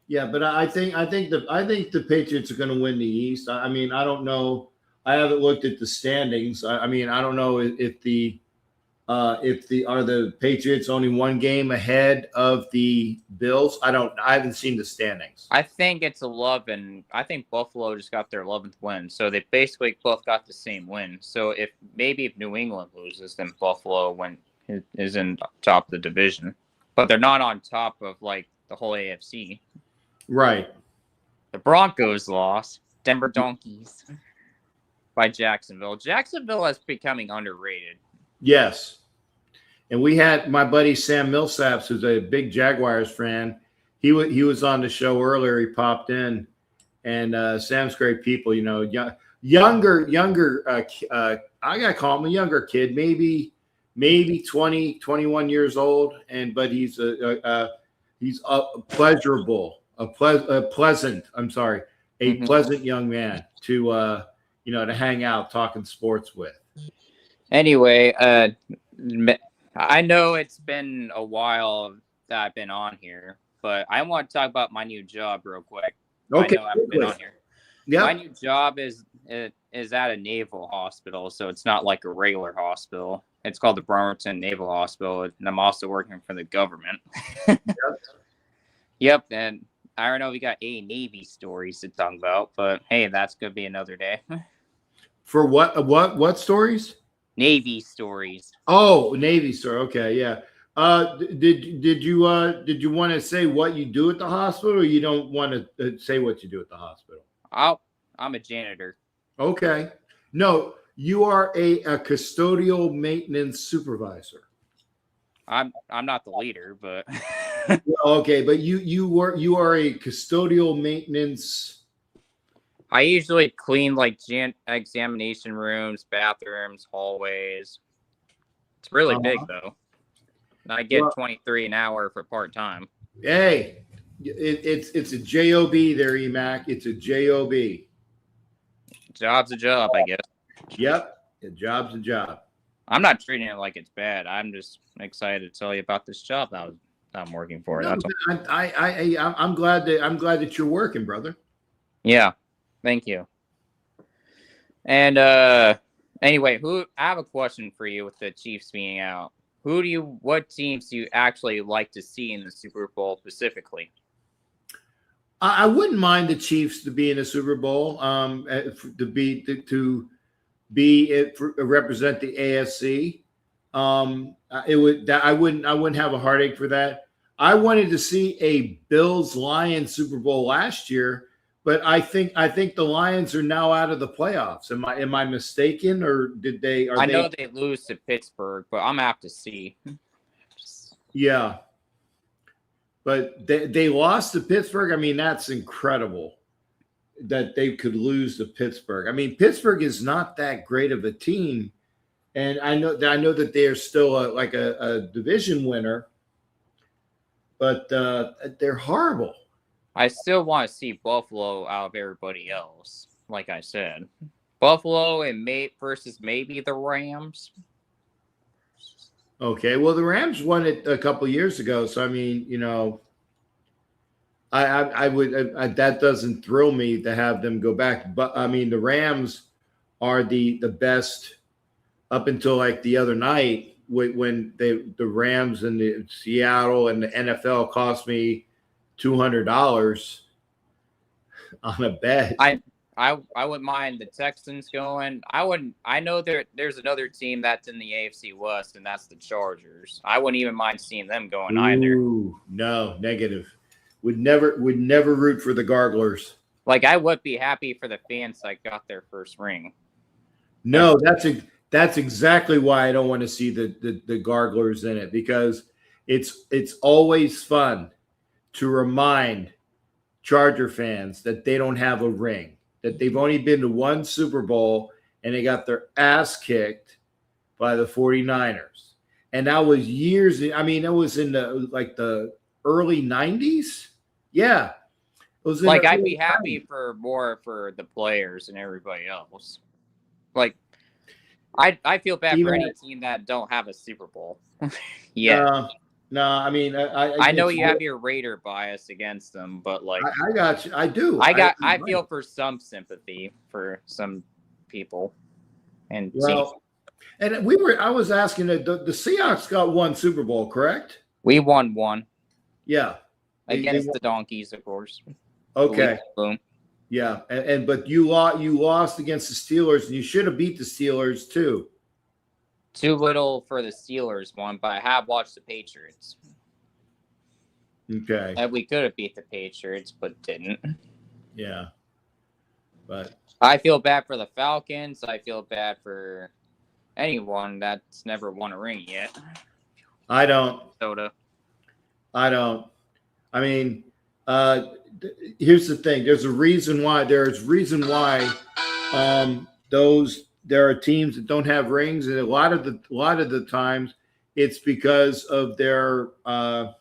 Yeah, but I think the Patriots are going to win the East. I mean, I don't know. I haven't looked at the standings. I mean, I don't know if the Patriots only one game ahead of the Bills. I haven't seen the standings. I think it's 11. I think Buffalo just got their 11th win, so they basically both got the same win. So if New England loses, then Buffalo is in top of the division, but they're not on top of like the whole AFC. Right. The Broncos lost. Denver Donkeys by Jacksonville. Jacksonville is becoming underrated. Yes. And we had my buddy Sam Millsaps, who's a big Jaguars fan. He was on the show earlier. He popped in, and Sam's great people. Younger. I gotta call him a younger kid, maybe 20, 21 years old, but he's pleasurable. A pleasant young man to to hang out talking sports with. Anyway, I know it's been a while that I've been on here, but I want to talk about my new job real quick. Okay, I know I've been on here. Yeah, my new job is at a naval hospital, so it's not like a regular hospital. It's called the Bremerton Naval Hospital, and I'm also working for the government. Yep, and I don't know if we got any Navy stories to talk about, but hey, that's gonna be another day. For what stories? Navy stories. Oh, Navy story. Okay, yeah. Did you want to say what you do at the hospital, or you don't want to say what you do at the hospital? I'm a janitor. Okay. No, you are a custodial maintenance supervisor. I'm not the leader, but okay, but you are a custodial maintenance. I usually clean like examination rooms, bathrooms, hallways. It's really big though. And I get Well- 23 an hour for part time. Hey, it's a job there, Emac. It's a job. Job's a job, I guess. Yep, a job's a job. I'm not treating it like it's bad. I'm just excited to tell you about this job that I'm working for. No, That's all. I'm glad that you're working, brother. Yeah, thank you. And anyway, I have a question for you with the Chiefs being out. What teams do you actually like to see in the Super Bowl specifically? I wouldn't mind the Chiefs to be in a Super Bowl, represent the AFC. I wouldn't have a heartache for that. I wanted to see a Bills-Lions Super Bowl last year, but I think the Lions are now out of the playoffs. Am I mistaken, or did they? I know they lose to Pittsburgh, but I'm gonna have to see. Yeah, but they lost to Pittsburgh. I mean, that's incredible that they could lose to Pittsburgh. I mean, Pittsburgh is not that great of a team, and I know that they are still a division winner, but they're horrible. I still want to see Buffalo out of everybody else. Like I said, Buffalo and versus maybe the Rams. Okay, well, the Rams won it a couple years ago, so I mean, I would that doesn't thrill me to have them go back. But I mean, the Rams are the best up until like the other night when the Rams and the Seattle and the NFL cost me $200 on a bet. I wouldn't mind the Texans going. I know there's another team that's in the AFC West, and that's the Chargers. I wouldn't even mind seeing them going either. No, negative. Would never root for the Garglers. Like, I would be happy for the fans that got their first ring. No, that's exactly why I don't want to see the Garglers in it, because it's always fun to remind Charger fans that they don't have a ring, that they've only been to one Super Bowl and they got their ass kicked by the 49ers. And that was years. I mean, it was in the early 90s. Yeah. It was like, I'd be happy for the players and everybody else. Like, I feel bad for any team that don't have a Super Bowl. Yeah. No, I mean, I know you have your Raider bias against them, but like, I got you. I do. I feel for some sympathy for some people. And and I was asking the Seahawks got one Super Bowl, correct? We won one. Yeah. Against the Donkeys, of course. Okay. Boom. Yeah, but you lost against the Steelers, and you should have beat the Steelers too. Too little for the Steelers one, but I have watched the Patriots. Okay. And we could have beat the Patriots, but didn't. Yeah. But I feel bad for the Falcons. I feel bad for anyone that's never won a ring yet. I don't. Soda. I don't. I mean, here's the thing. There's a reason why. There are teams that don't have rings, and a lot of the times it's because of their the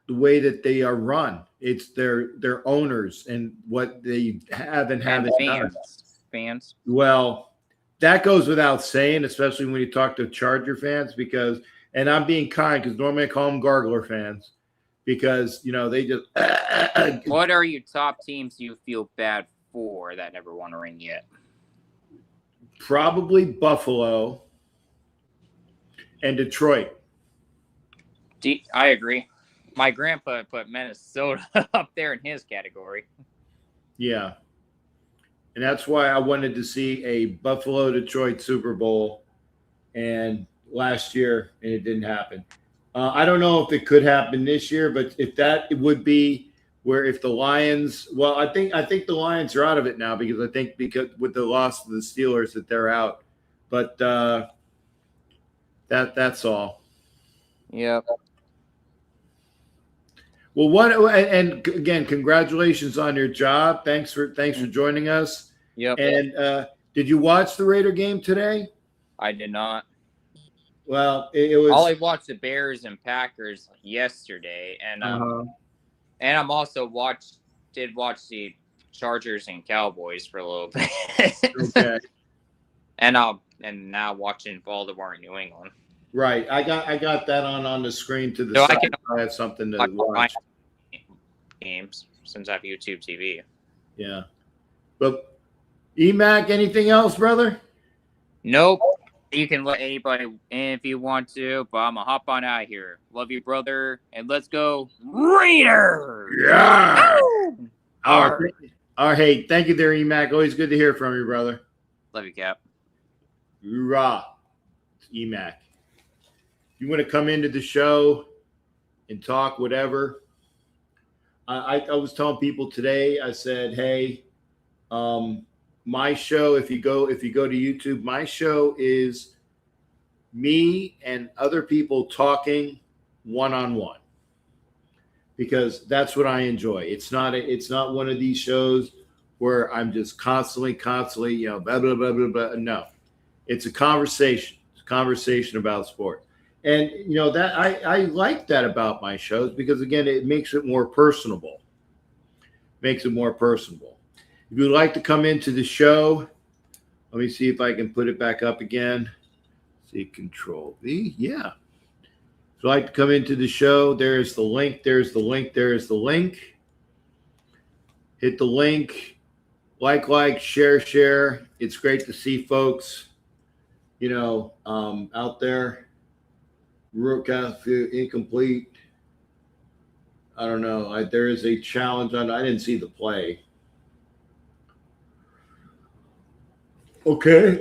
way that they are run. It's their owners and what they have and haven't done. Fans. Well, that goes without saying, especially when you talk to Charger fans, because, and I'm being kind because normally I call them Gargler fans, because they just. What are your top teams you feel bad for that never won a ring yet? Probably Buffalo and Detroit. I agree. My grandpa put Minnesota up there in his category. Yeah. And that's why I wanted to see a Buffalo-Detroit Super Bowl and last year, and it didn't happen. I don't know if it could happen this year, but if that, it would be where if the Lions, well, I think the Lions are out of it now, because I think because with the loss of the Steelers that they're out. But that's all. Yep. Well, and again, congratulations on your job. Thanks for joining us. Yep. And did you watch the Raider game today? I did not. Well, it was. I watched the Bears and Packers yesterday, and I'm also did watch the Chargers and Cowboys for a little bit. Okay. And now watching Baltimore and New England. Right. I got that on the screen to the So side. I have something to watch. Games since I have YouTube TV. Yeah. But EMAC, anything else, brother? Nope. You can let anybody in if you want to, but I'm gonna hop on out of here. Love you, brother, and let's go Raiders! Yeah. Woo! All right. Hey, thank you there, EMAC. Always good to hear from you, brother. Love you, Cap. Hoorah. EMAC. You want to come into the show and talk whatever? I was telling people today, I said, hey, my show, if you go to YouTube, my show is me and other people talking one-on-one, because that's what I enjoy. It's not one of these shows where I'm just constantly, blah, blah, blah, blah, blah. No, it's a conversation. It's a conversation about sport. And, that I like that about my shows, because, again, it makes it more personable. If you'd like to come into the show, let me see if I can put it back up again. See, Control V. Yeah. If you'd like to come into the show, there's the link. There's the link. Hit the link. Like, share. It's great to see folks, out there. Rootcast incomplete. I don't know. There is a challenge on. I didn't see the play. Okay.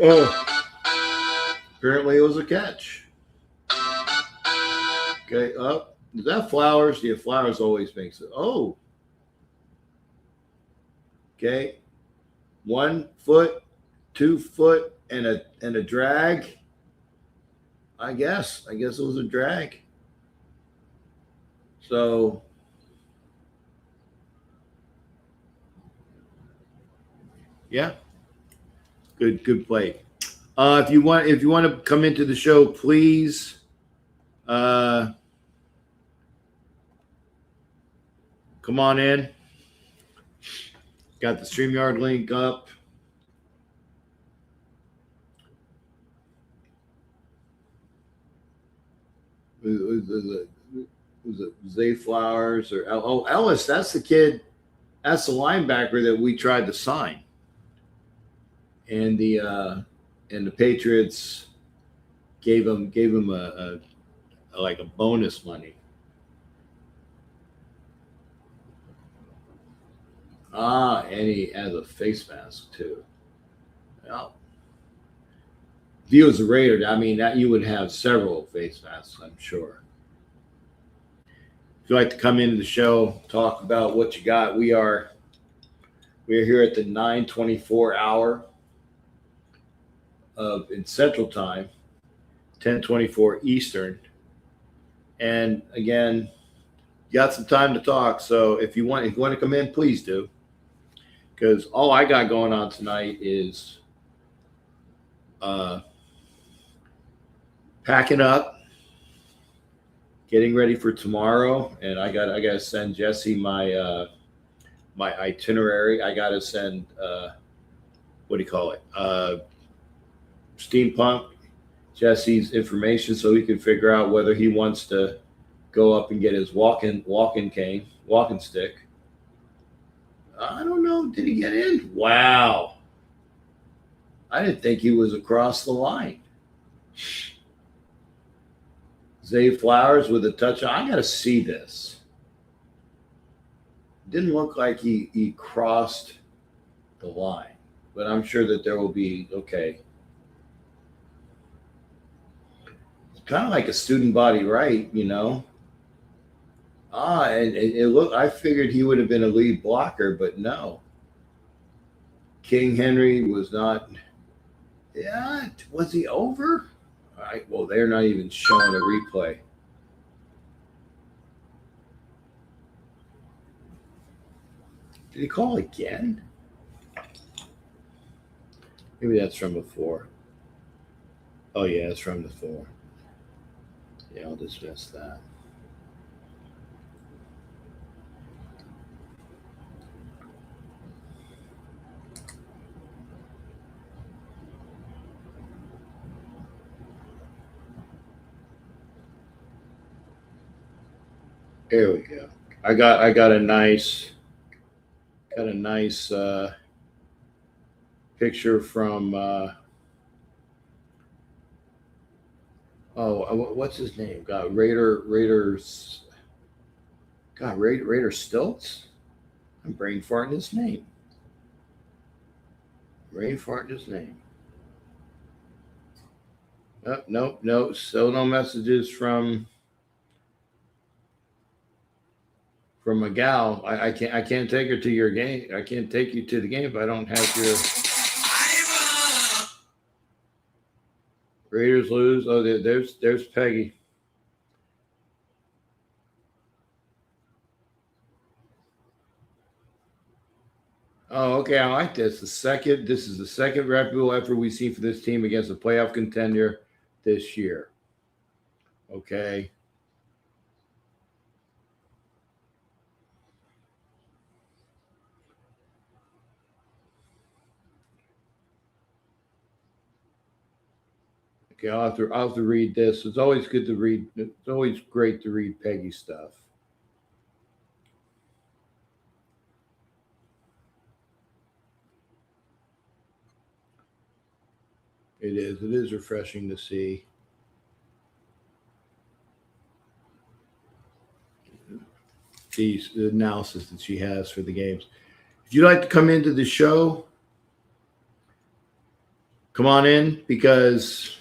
Apparently it was a catch. Okay. Is that Flowers? Yeah, Flowers always makes it. Oh. Okay. 1 foot, 2 foot, and a drag. I guess it was a drag. So yeah. Good play. If you want to come into the show, please come on in. Got the StreamYard link up. Was it Zay Flowers or Ellis? That's the kid. That's the linebacker that we tried to sign. And the Patriots gave him a bonus money. And he has a face mask too. Well, if he was a Raider, I mean, that you would have several face masks, I'm sure. If you'd like to come into the show, talk about what you got, we are here at the 9:24 hour in Central Time, 10:24 Eastern. And again, you got some time to talk. So if you want to come in, please do. Because all I got going on tonight is packing up, getting ready for tomorrow, and I got to send Jesse my itinerary. I got to send what do you call it? Steampunk Jesse's information so he can figure out whether he wants to go up and get his walking stick. I don't know. Did he get in? Wow. I didn't think he was across the line. Zay Flowers with a touchdown. I got to see this. Didn't look like he crossed the line, but I'm sure that there will be, okay. It's kind of like a student body right, And it looked, I figured he would have been a lead blocker, but no. King Henry was not. Yeah, was he over? All right, well, they're not even showing a replay. Did he call again? Maybe that's from before. Oh, yeah, it's from before. Yeah, I'll dismiss that. There we go. I got a nice picture from what's his name? Raiders. God, Raider Stilts. I'm brain farting his name. Brain farting his name. Oh, no. Still no messages from a gal. I can't take her to your game. I can't take you to the game if I don't have your Raiders lose. Oh, there's Peggy. Oh, okay. I like this. This is the second reputable effort we've seen for this team against a playoff contender this year. Okay. Okay, I'll have to read this. It's always good to read. It's always great to read Peggy stuff. It is. It is refreshing to see. The analysis that she has for the games. If you'd like to come into the show, come on in, because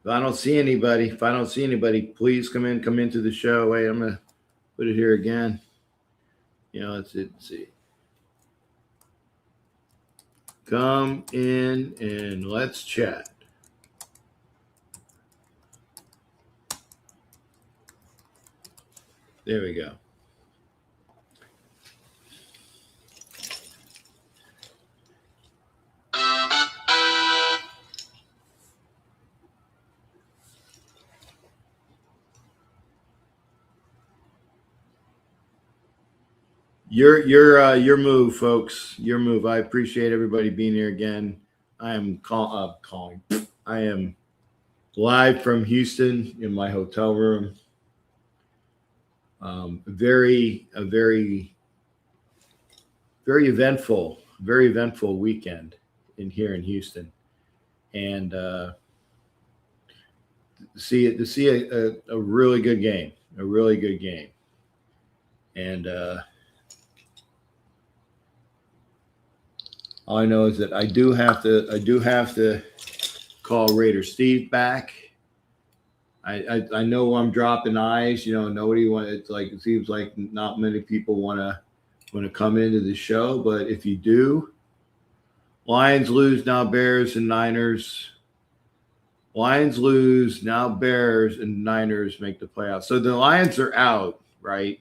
if I don't see anybody, please come into the show. Wait, I'm gonna put it here again. Let's see. Come in and let's chat. There we go. Your move, folks. Your move. I appreciate everybody being here again. I am calling. I am live from Houston in my hotel room. Very eventful weekend here in Houston, and to see a really good game, and all I know is that I do have to call Raider Steve back. I know I'm dropping eyes. Nobody wants. It's like it seems like not many people want to come into the show, but if you do, Lions lose, now Bears and Niners. Lions lose, now Bears and Niners make the playoffs. So the Lions are out, right?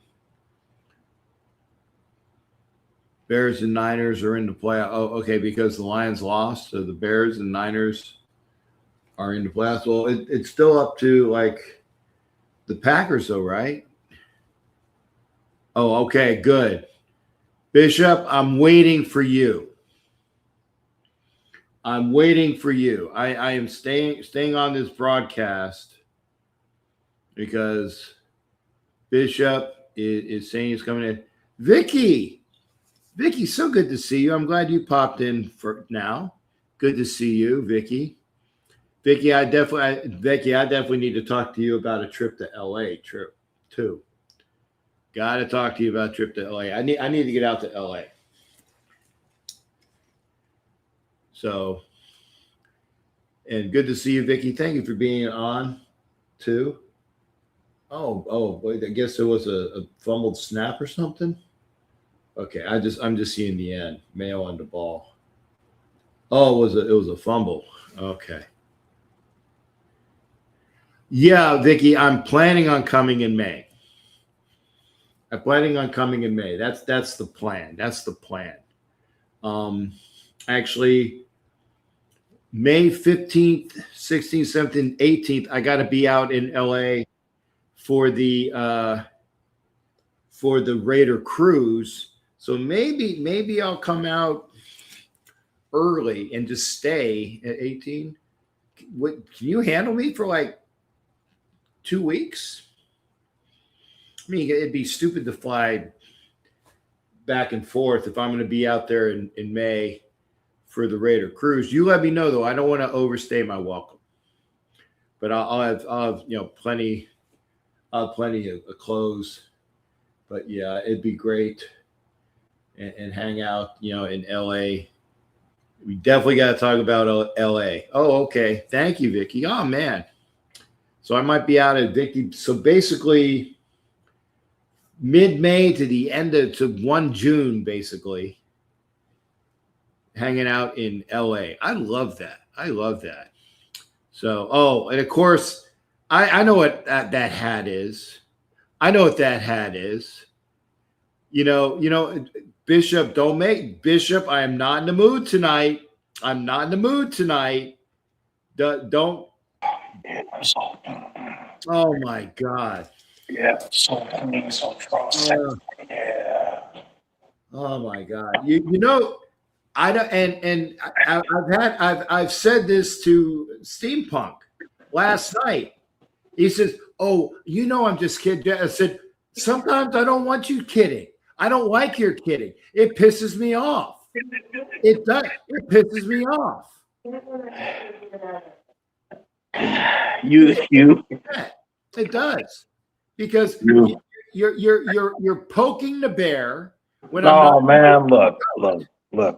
Bears and Niners are in the playoff. Oh, okay, because the Lions lost, so the Bears and Niners are in the playoffs. Well, it's still up to like the Packers, though, right? Oh, okay, good. Bishop, I'm waiting for you. I am staying on this broadcast because Bishop is saying he's coming in. Vicky, so good to see you. I'm glad you popped in for now. Good to see you, Vicky. Vicky, I definitely need to talk to you about a trip to LA too. Got to talk to you about a trip to LA. I need to get out to LA. So, and good to see you, Vicky. Thank you for being on too. Oh, boy, I guess there was a fumbled snap or something. Okay, I'm just seeing the end. Mayo on the ball. Oh, it was a fumble. Okay. Yeah, Vicky, I'm planning on coming in May. That's the plan. Actually, May 15th, 16th, 17th, 18th, I got to be out in LA for the Raider cruise. So maybe I'll come out early and just stay at 18. What, can you handle me for like 2 weeks? I mean, it'd be stupid to fly back and forth if I'm going to be out there in May for the Raider cruise. You let me know though. I don't want to overstay my welcome, but I'll have plenty of clothes. But yeah, it'd be great and hang out in LA. We definitely got to talk about LA. Oh, okay. Thank you, Vicky. Oh man. So I might be out at Vicky. So basically mid-May to the end to 1 June, basically hanging out in LA. I love that. So, and of course, I know what that hat is. I know what that hat is. Bishop, Bishop, I am not in the mood tonight. Don't. Oh my God. Yeah. So yeah. Oh my God. I don't, and I've said this to Steampunk last night. He says, "Oh, I'm just kidding." I said, "Sometimes I don't want you kidding. I don't like your kidding. It pisses me off. It does. It pisses me off." It does, because you're poking the bear when no, man, look,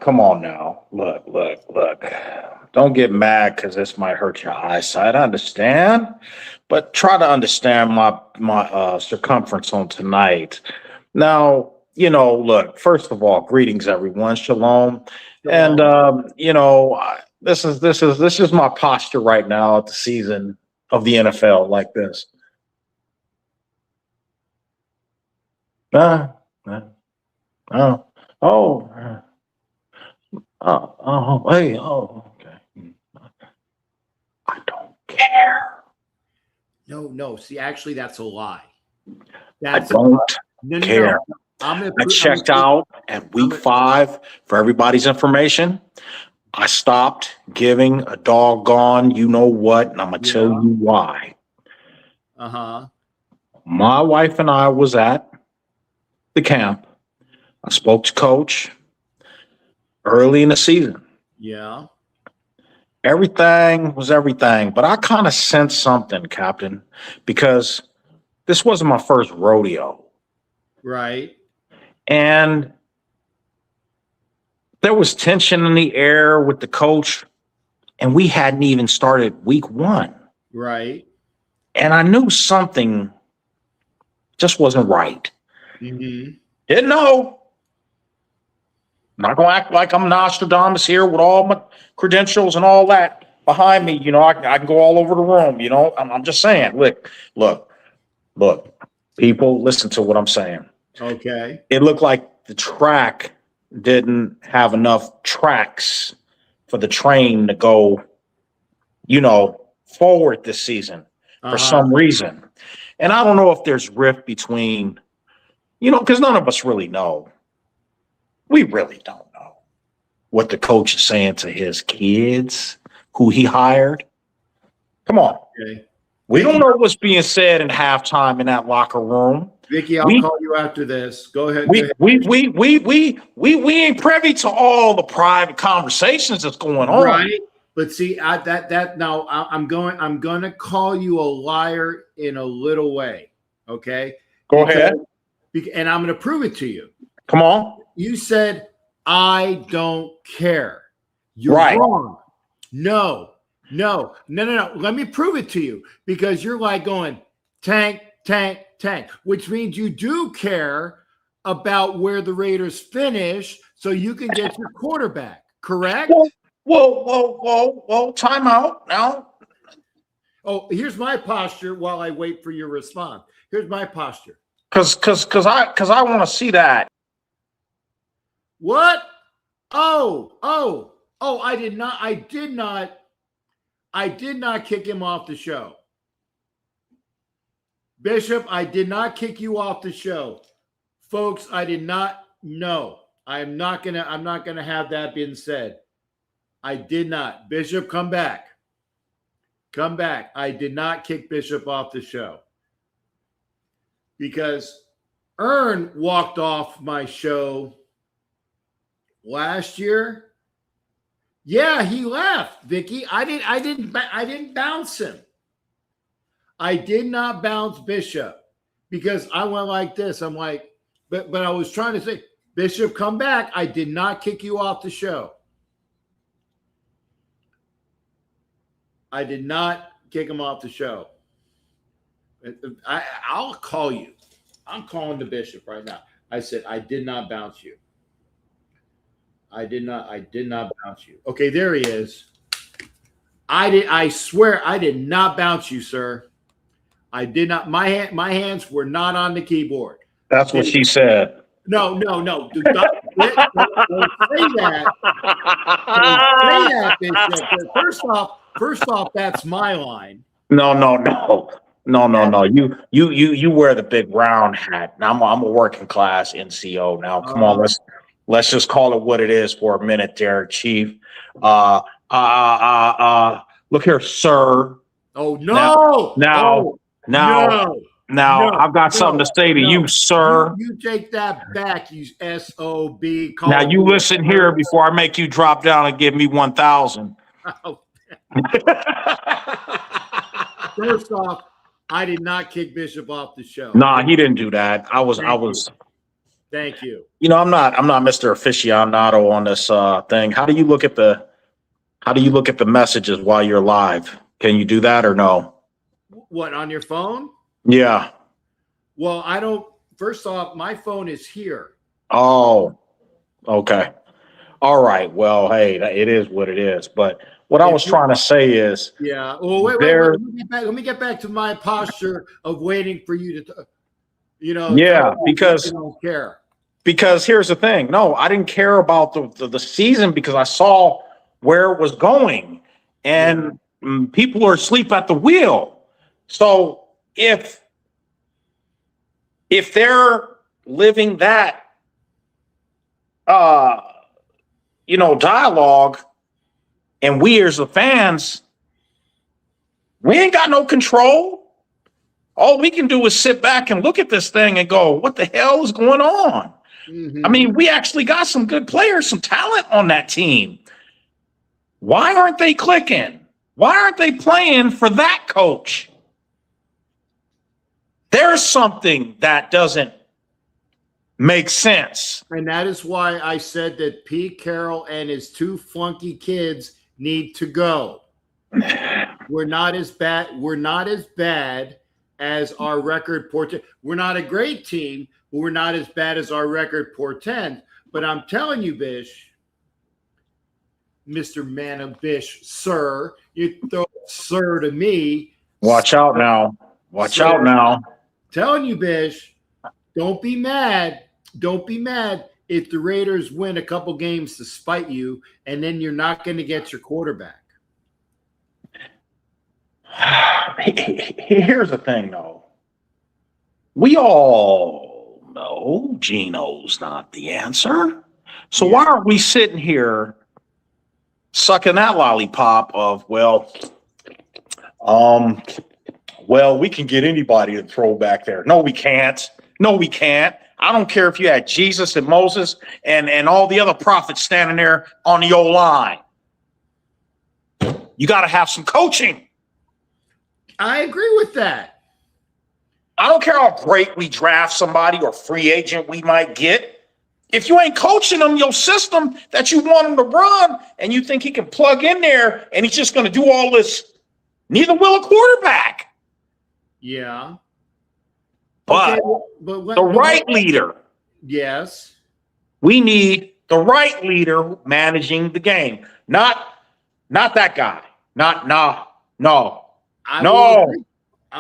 come on now. Look. Don't get mad because this might hurt your eyesight. I understand, but try to understand my circumference on tonight. Now, look, first of all, greetings everyone. Shalom. And this is my posture right now at the season of the NFL like this. Okay. I don't care. No. See, actually, that's a lie. I don't care. I checked out at week 5 for everybody's information. I stopped giving a doggone you know what, and I'm going to tell you why. Uh-huh. My wife and I was at the camp. I spoke to Coach early in the season. Yeah. Everything was everything, but I kind of sensed something, Captain, because this wasn't my first rodeo. Right. And there was tension in the air with the coach, and we hadn't even started week 1. Right. And I knew something just wasn't right. Mm-hmm. Didn't know. I'm not going to act like I'm Nostradamus here with all my credentials and all that behind me. I can go all over the room. I'm just saying, look, people, listen to what I'm saying. Okay. It looked like the track didn't have enough tracks for the train to go, forward this season for some reason. And I don't know if there's rift between, because none of us really know. We really don't know what the coach is saying to his kids, who he hired. Come on. Okay. We don't know what's being said in halftime in that locker room. Vicky, I'll call you after this. Go ahead. We ain't privy to all the private conversations that's going on. Right. But see, now I'm going to call you a liar in a little way. Okay. Go ahead. And I'm going to prove it to you. Come on. You said, I don't care. You're right. Wrong. No. Let me prove it to you, because you're like going tank, which means you do care about where the Raiders finish so you can get your quarterback, correct? Whoa, time out now. Oh, here's my posture while I wait for your response. Here's my posture. Cause I want to see that. What? Oh, Oh, I did not kick him off the show. Bishop, I did not kick you off the show. Folks, I did not. No, I'm not gonna have that being said. I did not. Bishop, come back. Come back. I did not kick Bishop off the show. Because Ern walked off my show last year. Yeah, he left, Vicky. I didn't bounce him. I did not bounce Bishop because I went like this. I'm like, but I was trying to say, Bishop, come back. I did not kick you off the show. I did not kick him off the show. I'll call you. I'm calling the Bishop right now. I said, I did not bounce you. I did not bounce you. Okay, there he is. I swear I did not bounce you, sir. I did not. My hands were not on the keyboard. That's what she said. No. Do not say that. Don't say that, Bishop. First off, that's my line. No. You wear the big round hat. Now I'm a working class NCO. Now come on, let's just call it what it is for a minute, there, Chief. Look here, sir. Oh no! Now, I've got something to say to you, sir. You take that back, you SOB. Now you listen here before I make you drop down and give me 1,000. First off, I did not kick Bishop off the show. Nah, he didn't do that. I was. Thank you. You know, I'm not Mr. Aficionado on this thing. How do you look at the messages while you're live? Can you do that or no? What, on your phone? Yeah. Well, I don't. First off, my phone is here. Oh, okay. All right. Well, hey, it is what it is. But what I was trying to say is, yeah. Well, wait. Let me get back to my posture of waiting for you to, Yeah, because you don't care. Because here's the thing. No, I didn't care about the season because I saw where it was going, and people are asleep at the wheel. So if they're living that dialogue, and we as the fans, we ain't got no control. All we can do is sit back and look at this thing and go, what the hell is going on? Mm-hmm. I mean, we actually got some good players, some talent on that team. Why aren't they clicking? Why aren't they playing for that coach? There's something that doesn't make sense. And that is why I said that Pete Carroll and his two flunky kids need to go. We're not as bad as our record portends. We're not a great team, but we're not as bad as our record portends. But I'm telling you, Bish, Mr. Man of Bish, sir, you throw sir to me. Watch out now. Watch out now. Telling you, Bish, don't be mad. Don't be mad if the Raiders win a couple games to spite you, and then you're not going to get your quarterback. Here's the thing, though. We all know Geno's not the answer. So why aren't we sitting here sucking that lollipop of, well, we can get anybody to throw back there. No, we can't. No, we can't. I don't care if you had Jesus and Moses and all the other prophets standing there on the O-line. You got to have some coaching. I agree with that. I don't care how great we draft somebody or free agent we might get. If you ain't coaching them your system that you want him to run and you think he can plug in there and he's just going to do all this, neither will a quarterback. Yeah. But, the right leader. Yes. We need the right leader managing the game. Not that guy. No.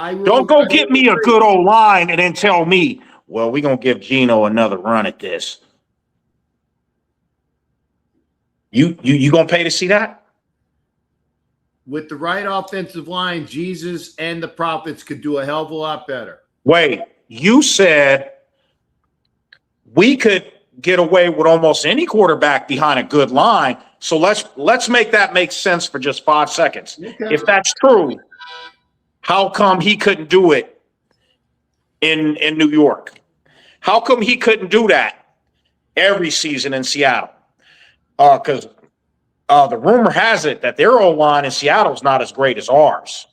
Don't go get me a good old line and then tell me, well, we're going to give Geno another run at this. You gonna pay to see that? With the right offensive line, Jesus and the prophets could do a hell of a lot better. Wait, you said we could get away with almost any quarterback behind a good line. So let's make that make sense for just 5 seconds. Okay. If that's true, how come he couldn't do it in New York? How come he couldn't do that every season in Seattle? Because the rumor has it that their O-line in Seattle is not as great as ours.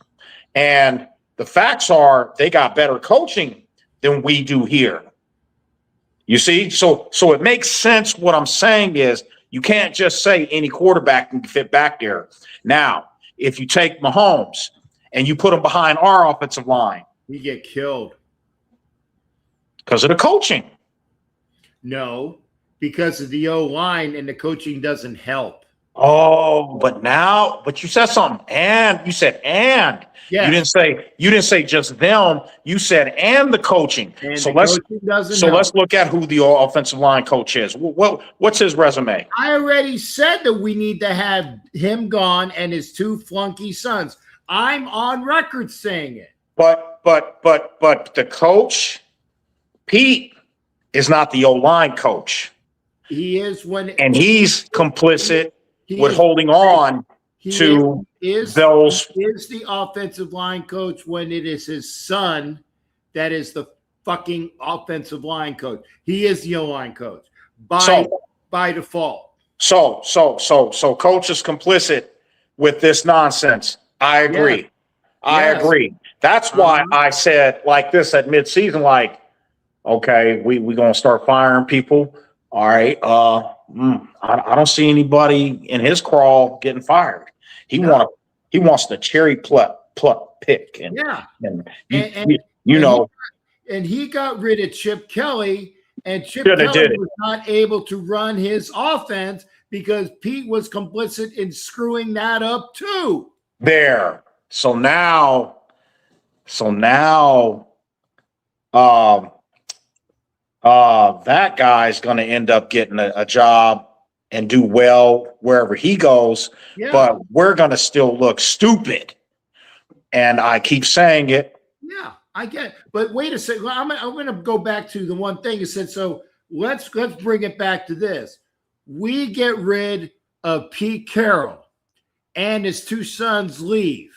And the facts are they got better coaching than we do here. You see? So it makes sense. What I'm saying is you can't just say any quarterback can fit back there. Now, if you take Mahomes and you put him behind our offensive line. He get killed. Because of the coaching. No, because of the O-line and the coaching doesn't help. Oh, but you said something. And you said, and Yes. you didn't say just them. You said, and the coaching. And So the coaching doesn't help. let's look at who the offensive line coach is. What's his resume? I already said that we need to have him gone and his 2 flunky sons. I'm on record saying it. But the coach, Pete, is not the O-line coach. He is And he's complicit he with is- holding on he to is those. is the offensive line coach when it is his son that is the fucking offensive line coach. He is the O-line coach by default. So coach is complicit with this nonsense. I agree. Yes. I Yes. agree. That's why Uh-huh. I said like this at midseason, like, okay, we gonna start firing people. All right. I don't see anybody in his crawl getting fired. He wants the cherry pluck pick. And, Yeah. and And he got rid of Chip Kelly, and Chip Shoulda did Kelly it. was not able to run his offense because Pete was complicit in screwing that up too. there. So now, that guy's going to end up getting a job and do well wherever he goes, Yeah. but we're going to still look stupid. And I keep saying it. Yeah, I get it. But wait a second. I'm going to go back to the one thing you said. So let's bring it back to this. We get rid of Pete Carroll and his 2 sons leave.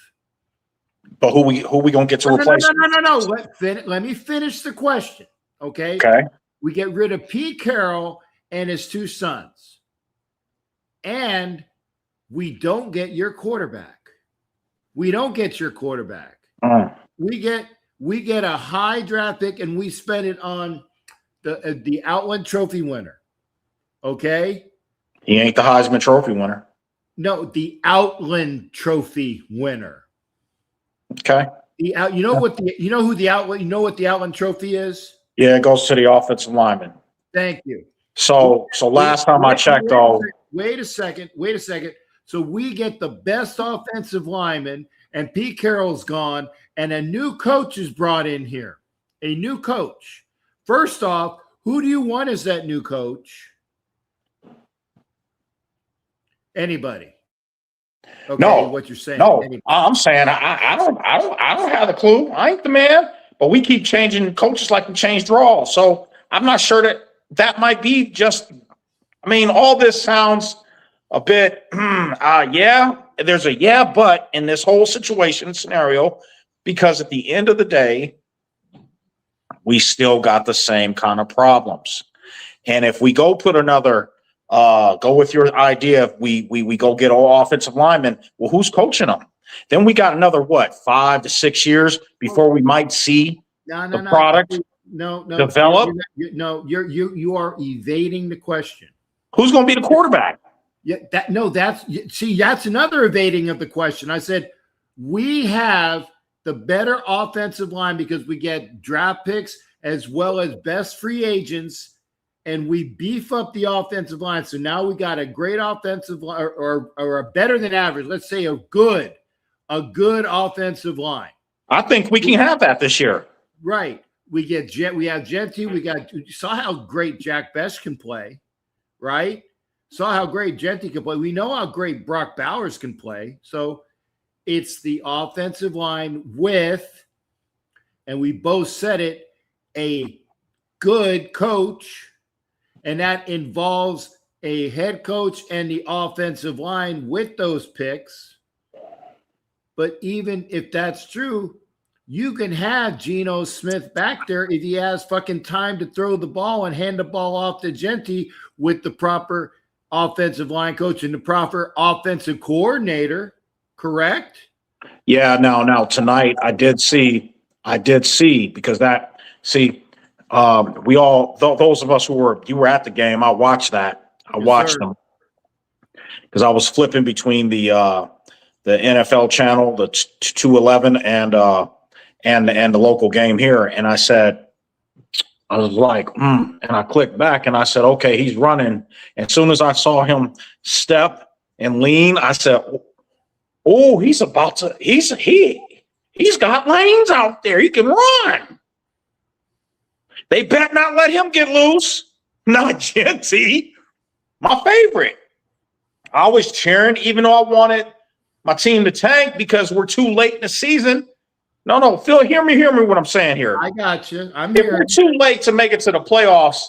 But who we going to get to replace? No. Let me finish the question. Okay. Okay. We get rid of Pete Carroll and his 2 sons. And we don't get your quarterback. We don't get your quarterback. We get a high draft pick and we spend it on the Outland Trophy winner. Okay? He ain't the Heisman Trophy winner. No, the Outland Trophy winner. Okay. You know what the Outland Trophy is? Yeah, it goes to the offensive lineman. Thank you. So last time I checked, though. Wait a second. So we get the best offensive lineman, and Pete Carroll's gone, and a new coach is brought in here. A new coach. First off, who do you want as that new coach? Anybody? Okay, No, what you're saying? No, Anybody. I'm saying I don't have a clue. I ain't the man, but we keep changing coaches like we change draws. So I'm not sure that might be just. I mean, all this sounds a bit. Yeah, there's a yeah, but in this whole situation scenario, because at the end of the day, we still got the same kind of problems. And if we go put another. Go with your idea. If we go get all offensive linemen. Well, who's coaching them? Then we got another 5 to 6 years before we might see the product develop. You are evading the question. Who's going to be the quarterback? Yeah, that's another evading of the question. I said we have the better offensive line because we get draft picks as well as best free agents. And we beef up the offensive line. So now we got a great offensive line or a better than average. Let's say a good offensive line. I think we can have that this year. Right. We have Genty. You saw how great Jack Best can play, right? saw how great Genty can play. We know how great Brock Bowers can play. So it's the offensive line with, and we both said it, a good coach, and that involves a head coach and the offensive line with those picks. But even if that's true, you can have Geno Smith back there if he has fucking time to throw the ball and hand the ball off to Genty with the proper offensive line coach and the proper offensive coordinator, correct? Yeah, now tonight I did see because we all those of us who were at the game, I watched that. I watched them because I was flipping between the NFL channel, the 211 and the local game here, and I said, I was like, and I clicked back and I said, okay, he's running. As soon as I saw him step and lean, I said, oh, he's got lanes out there. He can run. They better not let him get loose. Not Genty, my favorite. I was cheering, even though I wanted my team to tank because we're too late in the season. No, Phil, hear me what I'm saying here. I got you. If we're too late to make it to the playoffs,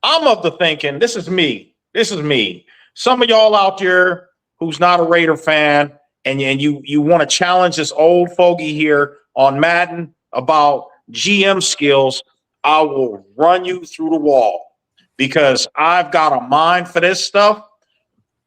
I'm of the thinking, this is me. Some of y'all out there who's not a Raider fan and you want to challenge this old fogey here on Madden about GM skills, I will run you through the wall because I've got a mind for this stuff.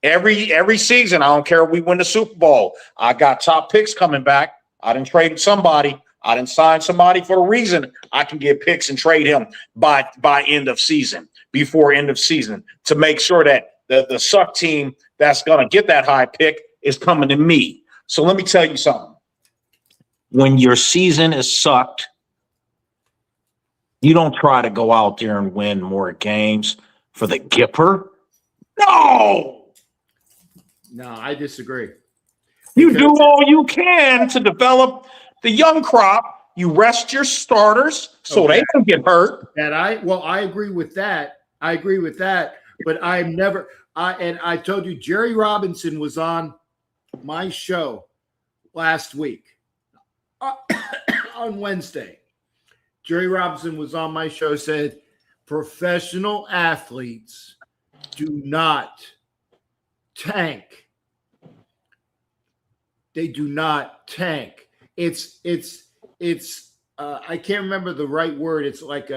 Every season, I don't care if we win the Super Bowl. I got top picks coming back. I didn't trade somebody. I didn't sign somebody for a reason. I can get picks and trade him by end of season, before end of season, to make sure that the suck team that's going to get that high pick is coming to me. So let me tell you something. When your season is sucked, you don't try to go out there and win more games for the Gipper. No, I disagree. You do all you can to develop the young crop. You rest your starters so they can get hurt. And I agree with that. But I told you Jerry Robinson was on my show last week on Wednesday. Jerry Robinson was on my show, said professional athletes do not tank. They do not tank. It's I can't remember the right word. It's like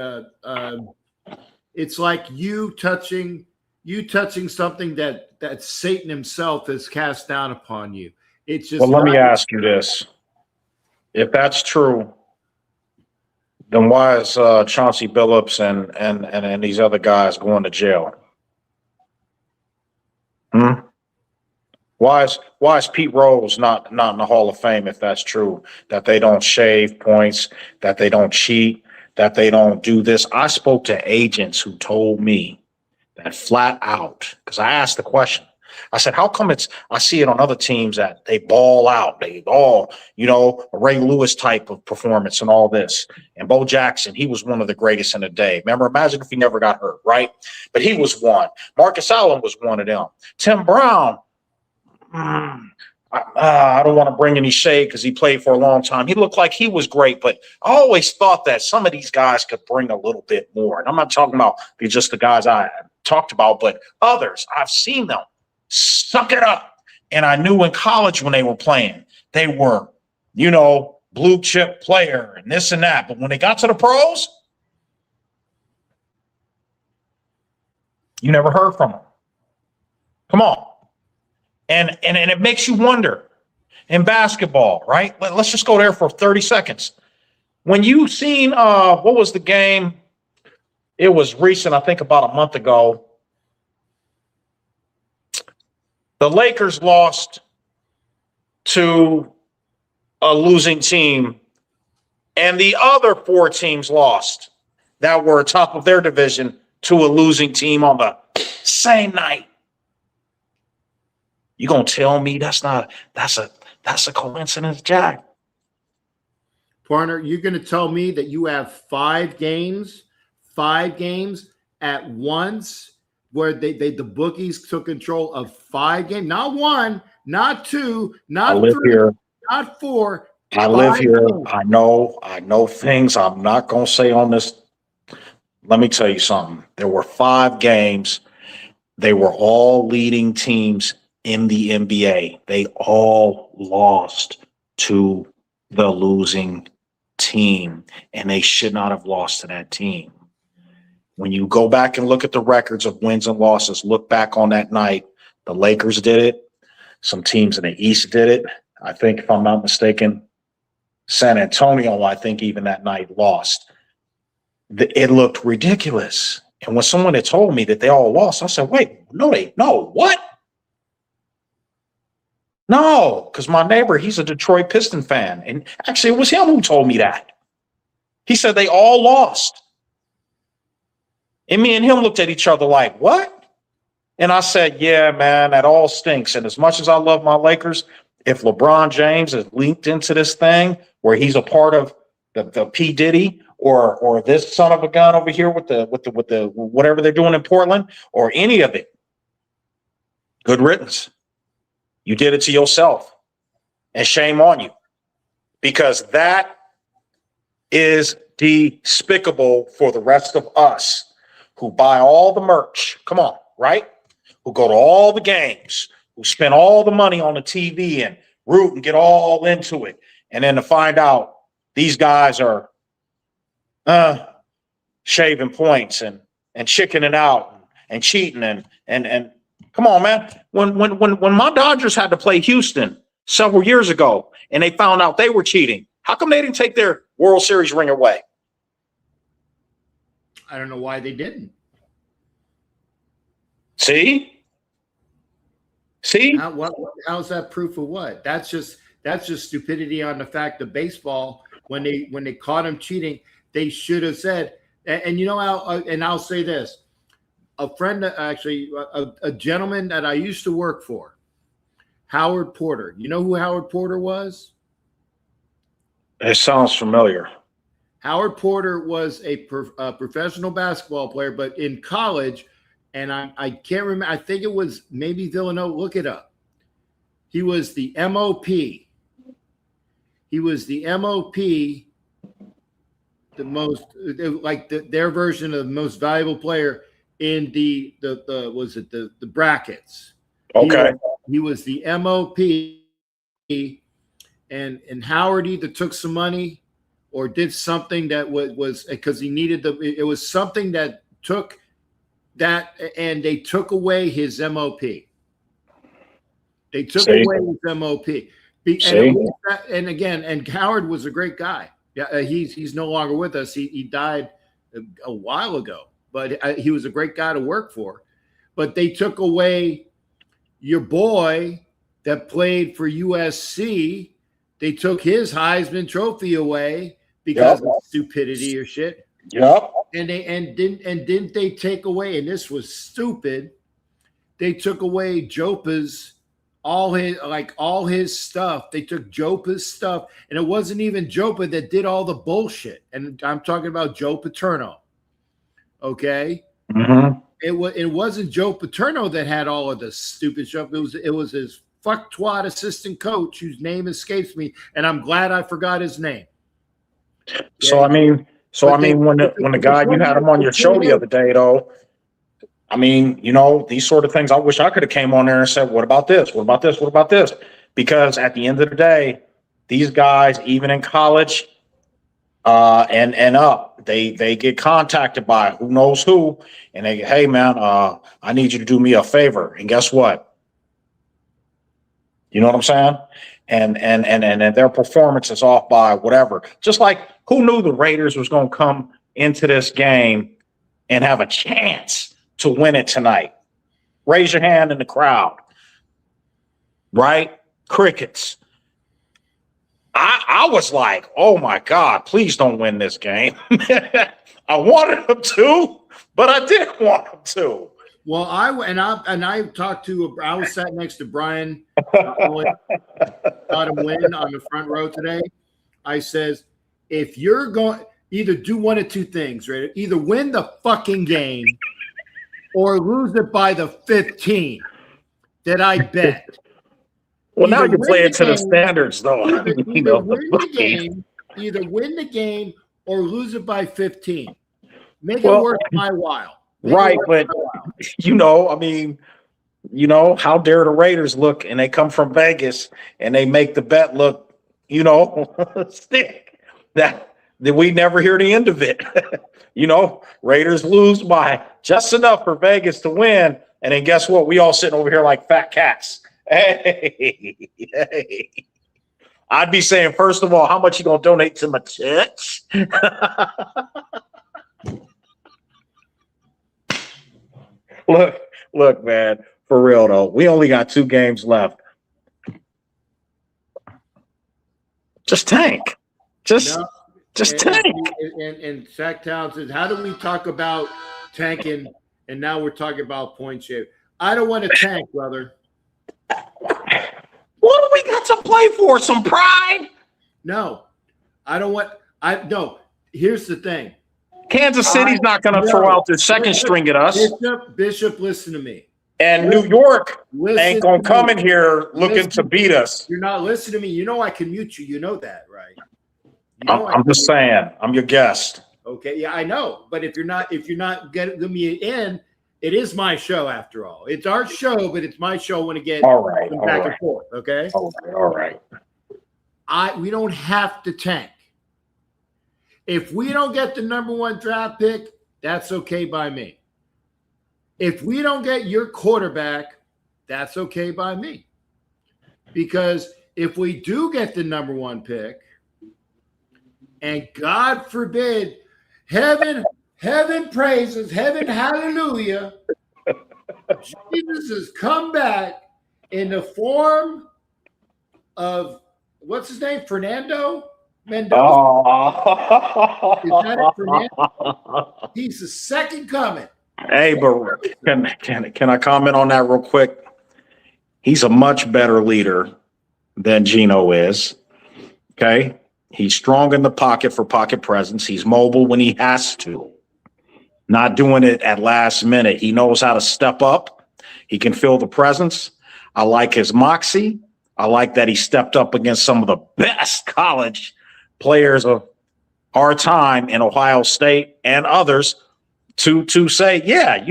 it's like you touching something that Satan himself has cast down upon you. It's just. Well, let me ask you this: if that's true, then why is Chauncey Billups and these other guys going to jail? Why is Pete Rose not in the Hall of Fame if that's true? That they don't shave points, that they don't cheat, that they don't do this. I spoke to agents who told me that flat out, because I asked the question. I said, how come I see it on other teams that they ball out, they all, a Ray Lewis type of performance and all this. And Bo Jackson, he was one of the greatest in the day. Remember, imagine if he never got hurt, right? But he was one. Marcus Allen was one of them. Tim Brown, I don't want to bring any shade because he played for a long time. He looked like he was great, but I always thought that some of these guys could bring a little bit more. And I'm not talking about just the guys I talked about, but others. I've seen them suck it up. And I knew in college when they were playing, they were, blue chip player and this and that. But when they got to the pros, you never heard from them. Come on. And it makes you wonder in basketball, right? Let's just go there for 30 seconds. When you seen, what was the game? It was recent, I think about a month ago. The Lakers lost to a losing team, and the other four teams lost that were top of their division to a losing team on the same night. You gonna tell me that's a coincidence, Jack? Partner, you're gonna tell me that you have five games at once where the bookies took control of 5 games, not 1, not 2, I not live 3, here. not 4. I live 5 here. games. I know things I'm not going to say on this. Let me tell you something. There were 5 games. They were all leading teams in the NBA. They all lost to the losing team, and they should not have lost to that team. When you go back and look at the records of wins and losses, look back on that night. The Lakers did it. Some teams in the East did it. I think, if I'm not mistaken, San Antonio, I think even that night lost. It looked ridiculous. And when someone had told me that they all lost, I said, wait, no, what? No, because my neighbor, he's a Detroit Piston fan. And actually, it was him who told me that. He said they all lost. And me and him looked at each other like, what? And I said, yeah, man, that all stinks. And as much as I love my Lakers, if LeBron James is linked into this thing where he's a part of the P. Diddy or this son of a gun over here with the whatever they're doing in Portland or any of it, good riddance. You did it to yourself, and shame on you, because that is despicable for the rest of us who buy all the merch. Come on, right? Who go to all the games, who spend all the money on the TV and root and get all into it. And then to find out these guys are shaving points and chickening out and cheating and come on, man. When my Dodgers had to play Houston several years ago and they found out they were cheating, how come they didn't take their World Series ring away? I don't know why they didn't. See? How's that proof of what? That's just stupidity on the fact of baseball. When they caught him cheating, they should have said. And you know how? And I'll say this: a friend, actually, a gentleman that I used to work for, Howard Porter. You know who Howard Porter was? It sounds familiar. Howard Porter was a professional basketball player, but in college. And I can't remember. I think it was maybe Villanova. Look it up. He was the MOP. He was the MOP, the most like their version of the most valuable player in the brackets. Okay. He was the MOP, and Howard either took some money or did something that was because he needed it was something that took that, and they took away his MOP. They took away his MOP. And again, and Howard was a great guy. Yeah, he's no longer with us. He died a while ago, but he was a great guy to work for. But they took away your boy that played for USC. They took his Heisman Trophy away because of stupidity or shit. Yep. And didn't they take away, and this was stupid, they took away Jopa's all his stuff. They took Jopa's stuff, and it wasn't even Jopa that did all the bullshit. And I'm talking about Joe Paterno. Okay? Mm-hmm. It wasn't Joe Paterno that had all of the stupid stuff. It was his fuck twat assistant coach whose name escapes me, and I'm glad I forgot his name. So I mean, when the guy you had him on your show the other day, though, I mean, you know, these sort of things, I wish I could have came on there and said, what about this? What about this? What about this? Because at the end of the day, these guys, even in college and up, they get contacted by who knows who, and they, hey man, I need you to do me a favor. And guess what? You know what I'm saying? And their performance is off by whatever. Just like, who knew the Raiders was going to come into this game and have a chance to win it tonight? Raise your hand in the crowd. Right? Crickets. I was like, oh my God, please don't win this game. I wanted them to, but I didn't want them to. Well, I was sat next to Brian, got him win on the front row today. I says, if you're going, either do one of two things, right? Either win the fucking game or lose it by the 15 that I bet. Well, now Either you're win playing the to the game- standards, though. Either win the game or lose it by 15. Make it Well, worth my while. Make it right, worth but my while. I mean, how dare the Raiders look, and they come from Vegas and they make the bet look, stick. That we never hear the end of it. Raiders lose by just enough for Vegas to win, and then guess what? We all sitting over here like fat cats. Hey. I'd be saying, first of all, how much you gonna donate to my church? Look, man, for real though, we only got 2 games left. Just tank. Just tank. And Zach Townsend, how do we talk about tanking and now we're talking about point shave? I don't want to tank, brother. What do we got to play for? Some pride? No, I don't want. No. Here's the thing. Kansas City's not going to throw out their second string at us. Bishop, listen to me. And New York ain't going to come in here looking to beat us. You're not listening to me. You know I can mute you. You know that, right? I'm just saying. I'm your guest. Okay, yeah, I know. But if you're not getting me in, it is my show after all. It's our show, but it's my show when it gets back and forth. Okay. All right. We don't have to tank. If we don't get the number 1 draft pick, that's okay by me. If we don't get your quarterback, that's okay by me. Because if we do get the number 1 pick, and God forbid, heaven praises, heaven hallelujah, Jesus has come back in the form of, what's his name, Fernando Mendoza. Oh. Is that it, Fernando? He's the second coming. Hey, but can I comment on that real quick? He's a much better leader than Geno is. Okay. He's strong in the pocket for pocket presence. He's mobile when he has to. Not doing it at last minute. He knows how to step up. He can feel the presence. I like his moxie. I like that he stepped up against some of the best college players of our time in Ohio State and others to say, yeah,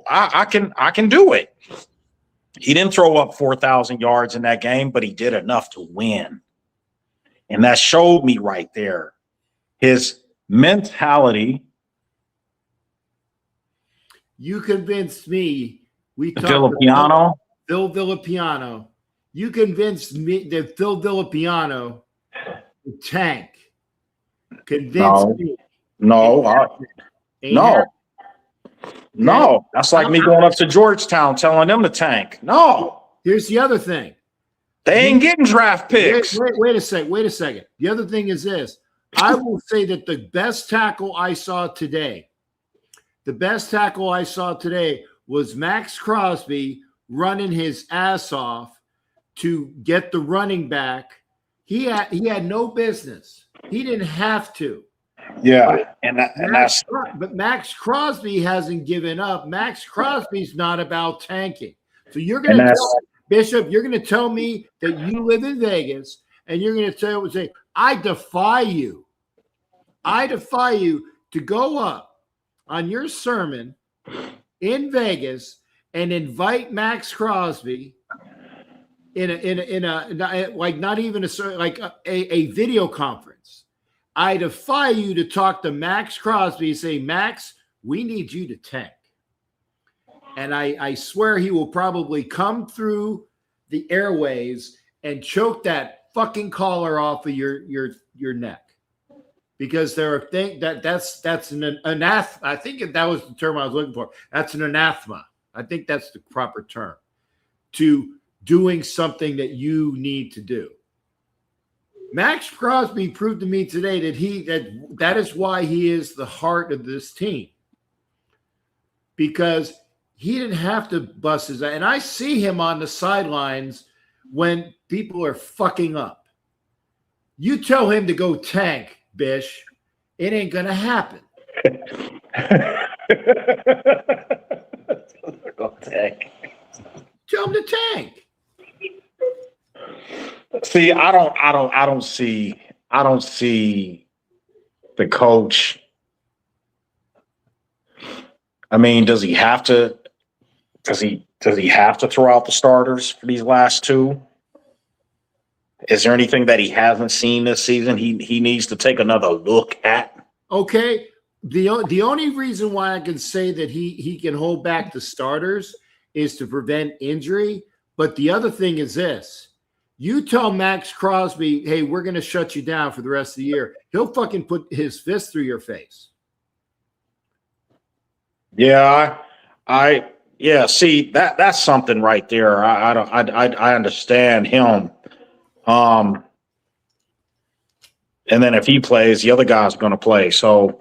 I can do it. He didn't throw up 4,000 yards in that game, but he did enough to win. And that showed me right there his mentality. You convinced me. We talked Villapiano. Phil Villapiano. You convinced me that Phil Villapiano would tank. Convinced me. No. That's like me going up to Georgetown telling them to tank. No. Here's the other thing. They ain't getting draft picks. Wait a second. The other thing is this. I will say that the best tackle I saw today was Max Crosby running his ass off to get the running back. He had no business. He didn't have to. Yeah, but Max Crosby hasn't given up. Max Crosby's not about tanking. So you're going to tell Bishop, you're going to tell me that you live in Vegas, and you're going to say, I defy you to go up on your sermon in Vegas and invite Max Crosby in a like not even a video conference. I defy you to talk to Max Crosby and say, Max, we need you to tank. And I swear he will probably come through the airwaves and choke that fucking collar off of your neck. Because there are things that's an anathema. I think that was the term I was looking for. That's an anathema. I think that's the proper term to doing something that you need to do. Max Crosby proved to me today that is why he is the heart of this team. Because he didn't have to bust his ass. And I see him on the sidelines when people are fucking up. You tell him to go tank, Bish. It ain't going to happen. tank. Tell him to tank. See, I don't see the coach. I mean, does he have to throw out the starters for these last two? Is there anything that he hasn't seen this season he needs to take another look at? Okay. The only reason why I can say that he can hold back the starters is to prevent injury. But the other thing is this. You tell Max Crosby, hey, we're going to shut you down for the rest of the year. He'll fucking put his fist through your face. Yeah, see, that's something right there. I understand him. And then if he plays, the other guy's going to play. So,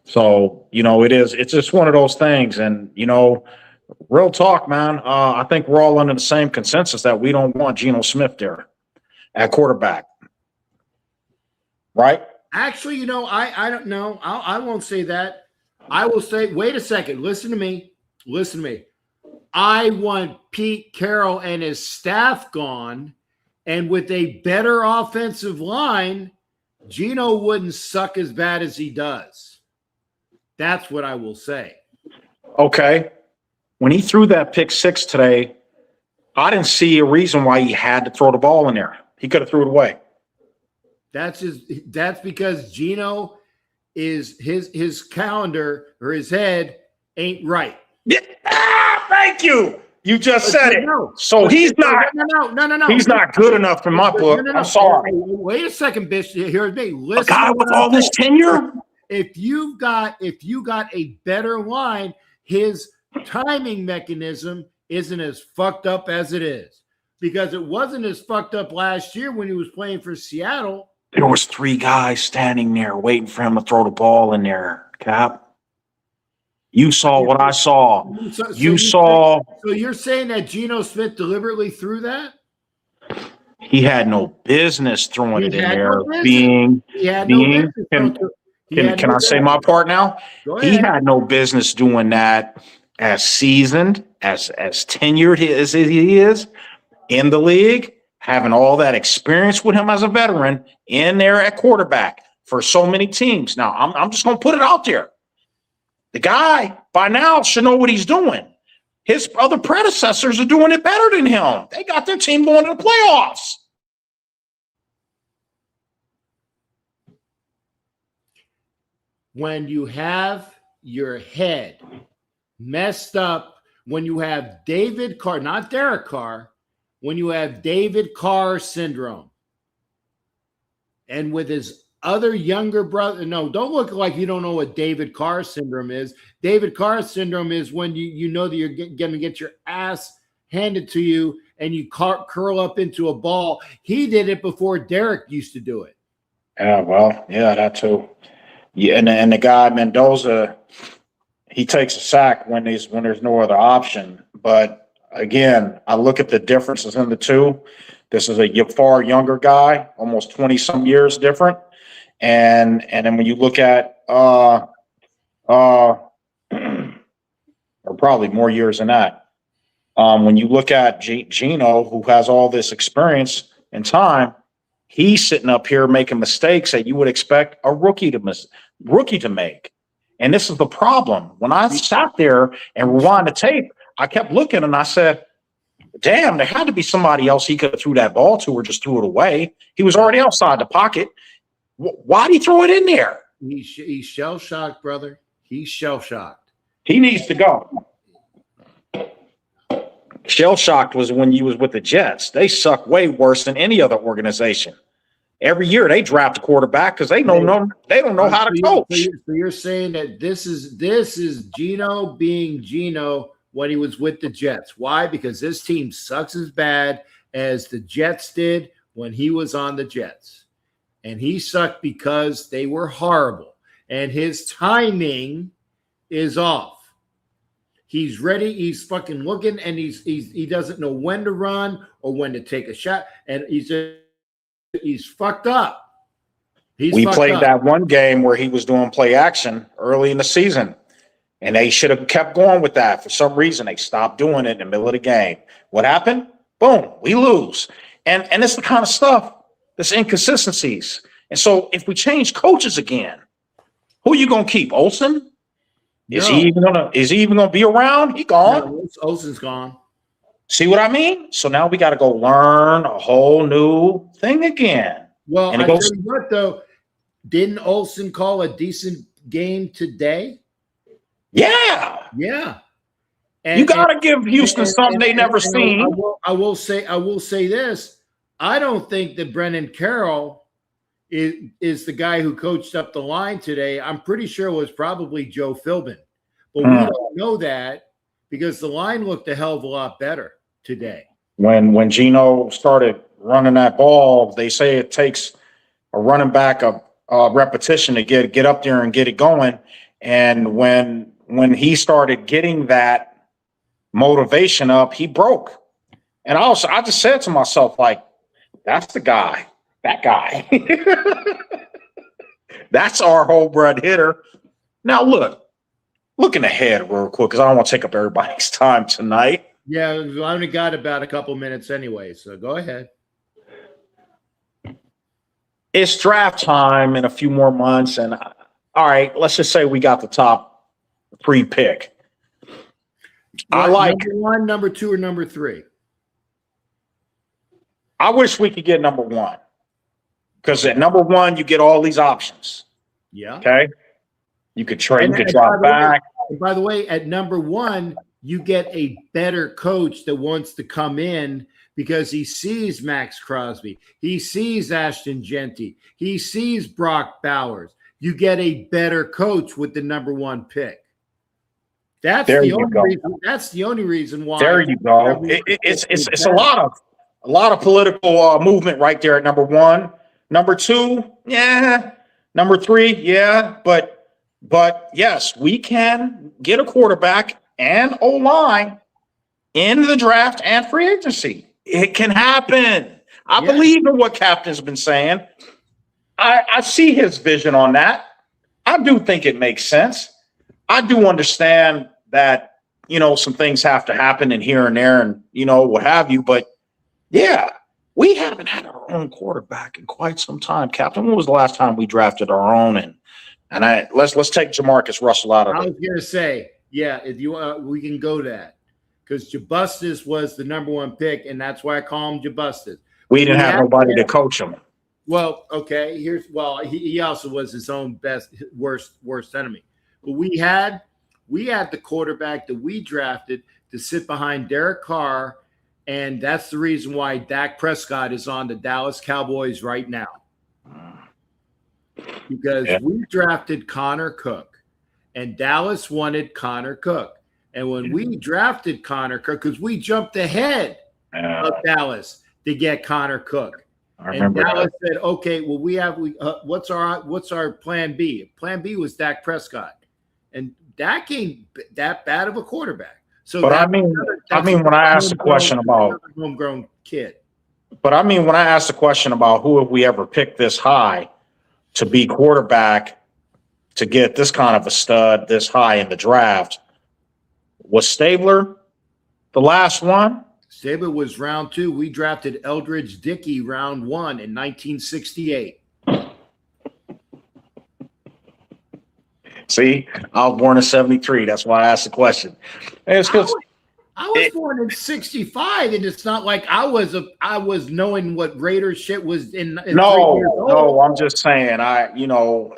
it's just one of those things. And, real talk, man, I think we're all under the same consensus that we don't want Geno Smith there at quarterback. Right? Actually, I don't know. I won't say that. I will say, wait a second. Listen to me. I want Pete Carroll and his staff gone. And with a better offensive line, Geno wouldn't suck as bad as he does. That's what I will say. Okay. When he threw that pick six today, I didn't see a reason why he had to throw the ball in there. He could have threw it away. That's because Geno is his calendar or his head ain't right. Yeah. Thank you. You just said it. So he's not. No. He's not good enough in my book. I'm sorry. Wait a second, bitch. Here's me. Listen, a guy with all this tenure. If you got a better line, his timing mechanism isn't as fucked up as it is, because it wasn't as fucked up last year when he was playing for Seattle. There was 3 guys standing there waiting for him to throw the ball in there, Cap. You saw what I saw. So you're saying that Geno Smith deliberately threw that? He had no business throwing it in there. Can I say my part now? He had no business doing that. As seasoned, as tenured as he is in the league, having all that experience with him as a veteran in there at quarterback for so many teams. Now, I'm just going to put it out there. The guy, by now, should know what he's doing. His other predecessors are doing it better than him. They got their team going to the playoffs. When you have your head messed up, when you have David Carr, not Derek Carr, when you have David Carr syndrome, and with his other younger brother, no, don't look like you don't know what David Carr syndrome is. David Carr syndrome is when you know that you're going to get your ass handed to you and you curl up into a ball. He did it before Derek used to do it. Yeah, well, yeah, that too. Yeah, and the guy Mendoza, he takes a sack when there's no other option. But again, I look at the differences in the two. This is a far younger guy, almost 20-some years different. And then when you look at or probably more years than that, when you look at Geno, who has all this experience and time, he's sitting up here making mistakes that you would expect a rookie to make. And this is the problem. When I sat there and rewind the tape, I kept looking and I said, damn, there had to be somebody else he could have threw that ball to or just threw it away. He was already outside the pocket. Why did he throw it in there? He's shell-shocked, brother. He's shell-shocked. He needs to go. Shell-shocked was when you was with the Jets. They suck way worse than any other organization. Every year they draft a quarterback because they don't know how to coach. So you're saying that this is Geno being Geno when he was with the Jets. Why? Because this team sucks as bad as the Jets did when he was on the Jets. And he sucked because they were horrible. And his timing is off. He's ready. He's fucking looking, and he doesn't know when to run or when to take a shot. And he's fucked up. We played that one game where he was doing play action early in the season. And they should have kept going with that. For some reason, they stopped doing it in the middle of the game. What happened? Boom, we lose. And it's the kind of stuff that's inconsistencies. And so if we change coaches again, who are you gonna keep? Olsen? Is he even gonna be around? He gone. No, Olsen's gone. See what I mean? So now we got to go learn a whole new thing again. Well, and I tell you what, though, didn't Olsen call a decent game today? Yeah. Yeah. You got to give Houston something they never seen. I will say this. I don't think that Brennan Carroll is the guy who coached up the line today. I'm pretty sure it was probably Joe Philbin. But we don't know that because the line looked a hell of a lot better today. When Geno started running that ball, they say it takes a running back a repetition to get up there and get it going. And when he started getting that motivation up, he broke. And I just said to myself, like, that's the guy. That guy. That's our whole blood hitter. Now looking ahead real quick, because I don't want to take up everybody's time tonight. Yeah, I only got about a couple minutes anyway, so go ahead. It's draft time in a few more months, and all right, let's just say we got the top 3 pick. I like number 1, number 2, or number 3. I wish we could get number 1, because at number 1 you get all these options. Yeah. Okay. You could trade. You could drop back. By the way, at number 1, you get a better coach that wants to come in because he sees Max Crosby. He sees Ashton Genty. He sees Brock Bowers. You get a better coach with the number 1 pick. That's the only reason why. There you go. It's a lot of political movement right there at number 1. Number 2, yeah. Number 3, yeah. But yes, we can get a quarterback and O-line in the draft and free agency. It can happen. I believe in what Captain's been saying. I see his vision on that. I do think it makes sense. I do understand that, some things have to happen in here and there and, what have you. But, yeah, we haven't had our own quarterback in quite some time. Captain, when was the last time we drafted our own? And let's take Jamarcus Russell out of it. I was going to say, yeah, if you we can go that because Jabustis was the number 1 pick, and that's why I call him Jabustis. We didn't have nobody to coach him. Well, okay. He also was his own worst enemy. But we had the quarterback that we drafted to sit behind Derek Carr, and that's the reason why Dak Prescott is on the Dallas Cowboys right now. Because we drafted Connor Cook, and Dallas wanted Connor Cook. And when we drafted Connor Cook, because we jumped ahead of Dallas to get Connor Cook. And Dallas said, "Okay, well, what's our plan B? Plan B was Dak Prescott, and Dak ain't that bad of a quarterback." So, but when I asked the question about homegrown kid, but when I asked the question about who have we ever picked this high to be quarterback to get this kind of a stud this high in the draft, was Stabler the last one? Stabler was round 2. We drafted Eldridge Dickey round 1 in 1968. See, I was born in 73. That's why I asked the question. I was born in 65, and it's not like I was knowing what Raider shit was in No, I'm just saying, I don't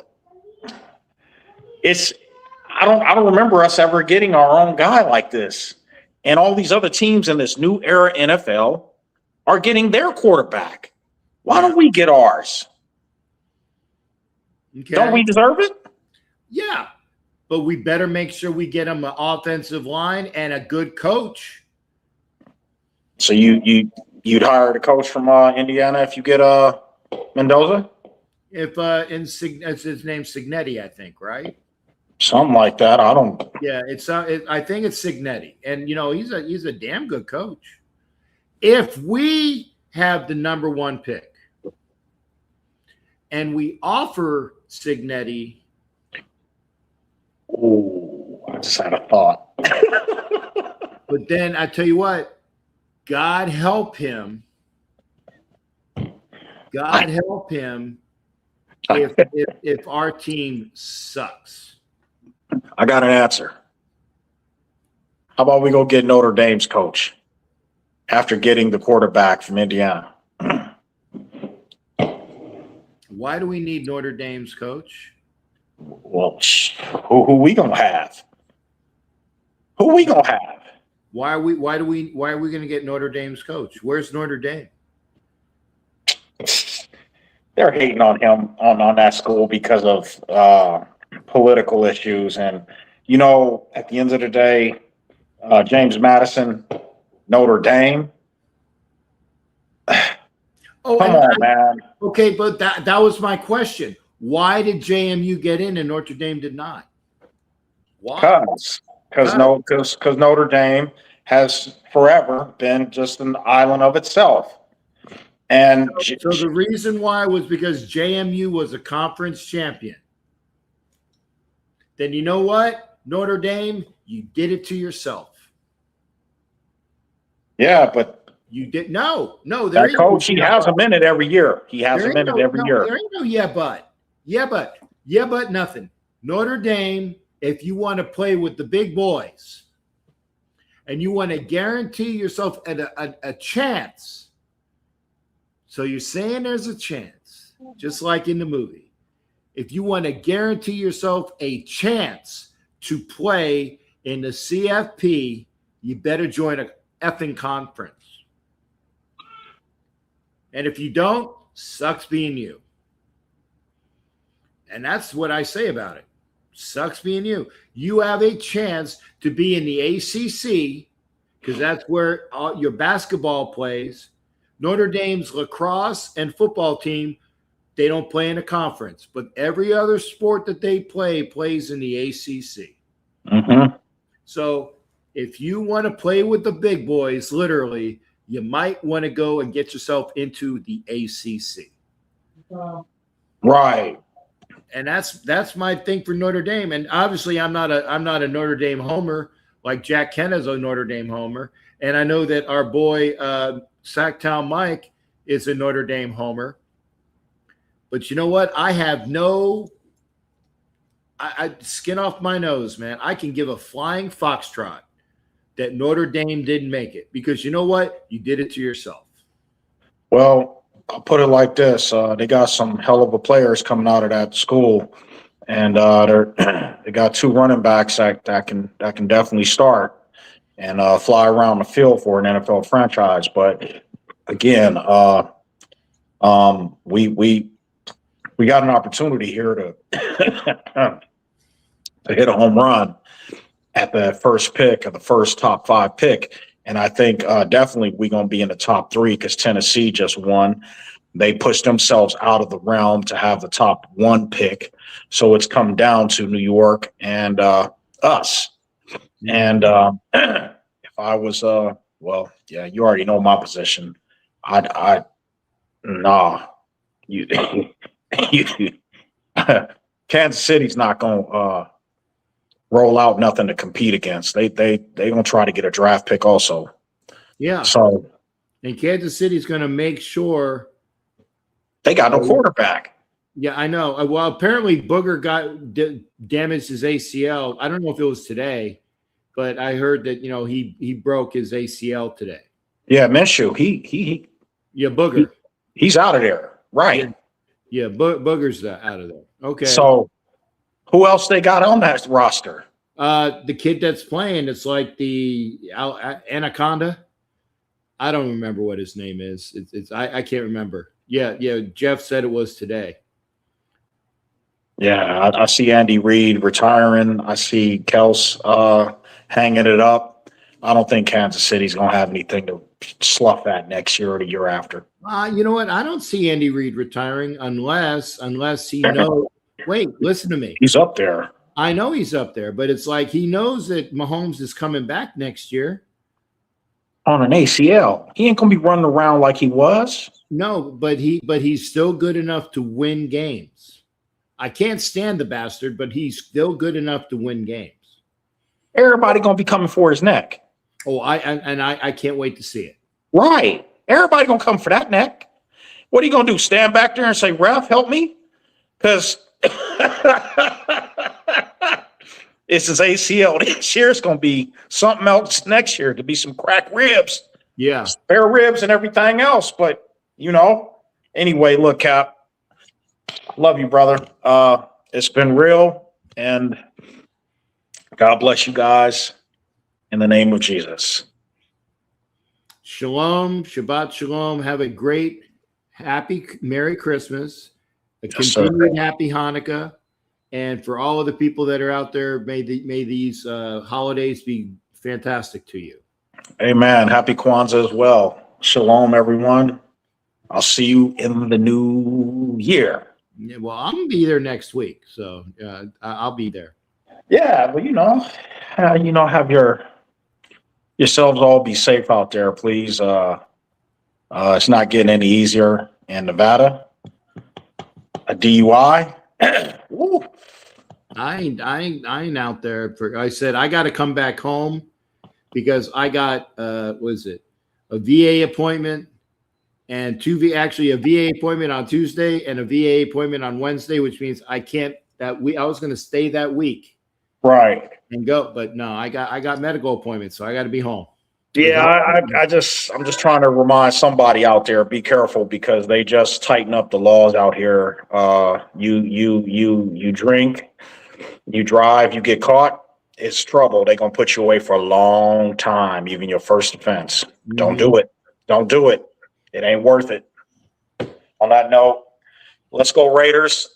remember us ever getting our own guy like this. And all these other teams in this new era NFL are getting their quarterback. Why don't we get ours? Okay. Don't we deserve it? Yeah, but we better make sure we get them an offensive line and a good coach. So you'd hire the coach from Indiana if you get Mendoza? If it's his name Cignetti, I think, right? Something like that. I don't. Yeah, I think it's Cignetti, and he's a damn good coach. If we have the number 1 pick, and we offer Cignetti, Oh, I just had a thought. But then I tell you what, God help him. God help him if our team sucks. I got an answer. How about we go get Notre Dame's coach after getting the quarterback from Indiana? Why do we need Notre Dame's coach? Well, who we gonna have? Who we gonna have? Why are we going to get Notre Dame's coach? Where's Notre Dame? They're hating on him on that school because of political issues, and at the end of the day, James Madison, Notre Dame. Oh, Come on, man. Okay, but that was my question. Why did JMU get in and Notre Dame did not? Why? Because Notre Dame has forever been just an island of itself. And so the reason why was because JMU was a conference champion. Then you know what? Notre Dame, you did it to yourself. Yeah, but you did no. That coach, he has a minute every year. He has a minute every year. There ain't no yeah, but nothing. Notre Dame, if you want to play with the big boys and you want to guarantee yourself a chance. So you're saying there's a chance, just like in the movie. If you want to guarantee yourself a chance to play in the CFP, you better join a effing conference. And if you don't, sucks being you. And that's what I say about it. Sucks being you. You have a chance to be in the ACC because that's where your basketball plays. Notre Dame's lacrosse and football team, they don't play in a conference. But every other sport that they play plays in the ACC. Mm-hmm. So if you want to play with the big boys, literally, you might want to go and get yourself into the ACC. Right. And that's my thing for Notre Dame. And obviously, I'm not a Notre Dame homer like Jack Kenna's a Notre Dame homer. And I know that our boy Sacktown Mike is a Notre Dame homer. But you know what? I have I skin off my nose, man. I can give a flying foxtrot that Notre Dame didn't make it because you know what? You did it to yourself. Well, I'll put it like this. They got some hell of a players coming out of that school, and they got two running backs that can definitely start and fly around the field for an NFL franchise. But again, we got an opportunity here to hit a home run at the first pick of the first top 5 pick. And I think definitely we're going to be in the top 3 because Tennessee just won. They pushed themselves out of the realm to have the top 1 pick. So it's come down to New York and us. And if I was, you already know my position. Kansas City's not going to roll out nothing to compete against. They gonna try to get a draft pick also. Yeah. So and Kansas City's gonna make sure they got no quarterback. Yeah, I know. Well, apparently Booger damaged his ACL. I don't know if it was today, but I heard that he broke his ACL today. Yeah, Minshew. He Booger. He's out of there, right? Yeah, Booger's out of there. Okay. So who else they got on that roster? The kid that's playing, it's like the Anaconda. I don't remember what his name is. I can't remember. Yeah. Jeff said it was today. Yeah, I see Andy Reid retiring. I see Kels hanging it up. I don't think Kansas City's going to have anything to slough that next year or the year after. You know what? I don't see Andy Reid retiring unless he knows. Wait, listen to me. He's up there. I know he's up there, but it's like he knows that Mahomes is coming back next year. On an ACL. He ain't going to be running around like he was. No, but he's still good enough to win games. I can't stand the bastard, but he's still good enough to win games. Everybody gonna be coming for his neck. Oh, I can't wait to see it. Right. Everybody gonna come for that neck. What are you gonna do? Stand back there and say, "Ref, help me"? Because it's his ACL this year. It's gonna be something else next year. It could be some cracked ribs, Yeah. spare ribs, and everything else. But anyway, look, Cap. Love you, brother. It's been real, and God bless you guys in the name of Jesus. Shalom, Shabbat Shalom. Have a great, happy, Merry Christmas, a Yes, sir. continued Happy Hanukkah, and for all of the people that are out there, may these holidays be fantastic to you. Amen. Happy Kwanzaa as well. Shalom, everyone. I'll see you in the new year. Yeah, well, I'm gonna be there next week, so I'll be there. Yeah, well, have yourselves all be safe out there, please. It's not getting any easier in Nevada. A DUI. Woo. I ain't out there for. I said I got to come back home because I got a VA appointment and a VA appointment on Tuesday and a VA appointment on Wednesday, which means I can't I was going to stay that week. Right. And go, but no, I got medical appointments, so I got to be home. Yeah, I'm just trying to remind somebody out there, be careful because they just tighten up the laws out here. You drink, you drive, you get caught, it's trouble. They're gonna put you away for a long time, even your first offense. Don't do it. Don't do it. It ain't worth it. On that note, let's go Raiders.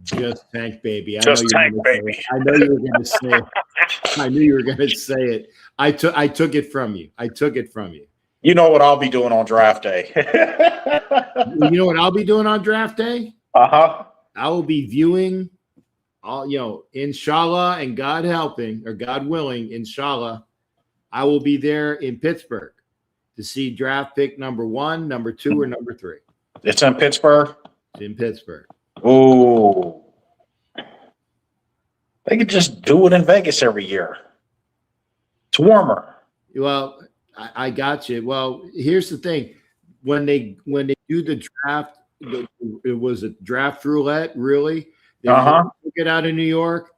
Just tank, baby. Just tank, baby. I know you were going to say it. I knew you were going to say it. I took it from you. You know what I'll be doing on draft day. You know what I'll be doing on draft day? Uh-huh. I will be viewing inshallah, and God helping or God willing, inshallah, I will be there in Pittsburgh to see draft pick number 1, number 2, or number 3. It's in Pittsburgh? It's in Pittsburgh. Ooh. They could just do it in Vegas every year. It's warmer. Well, I got you. Well, here's the thing. When they do the draft, it was a draft roulette, really. They get out of New York.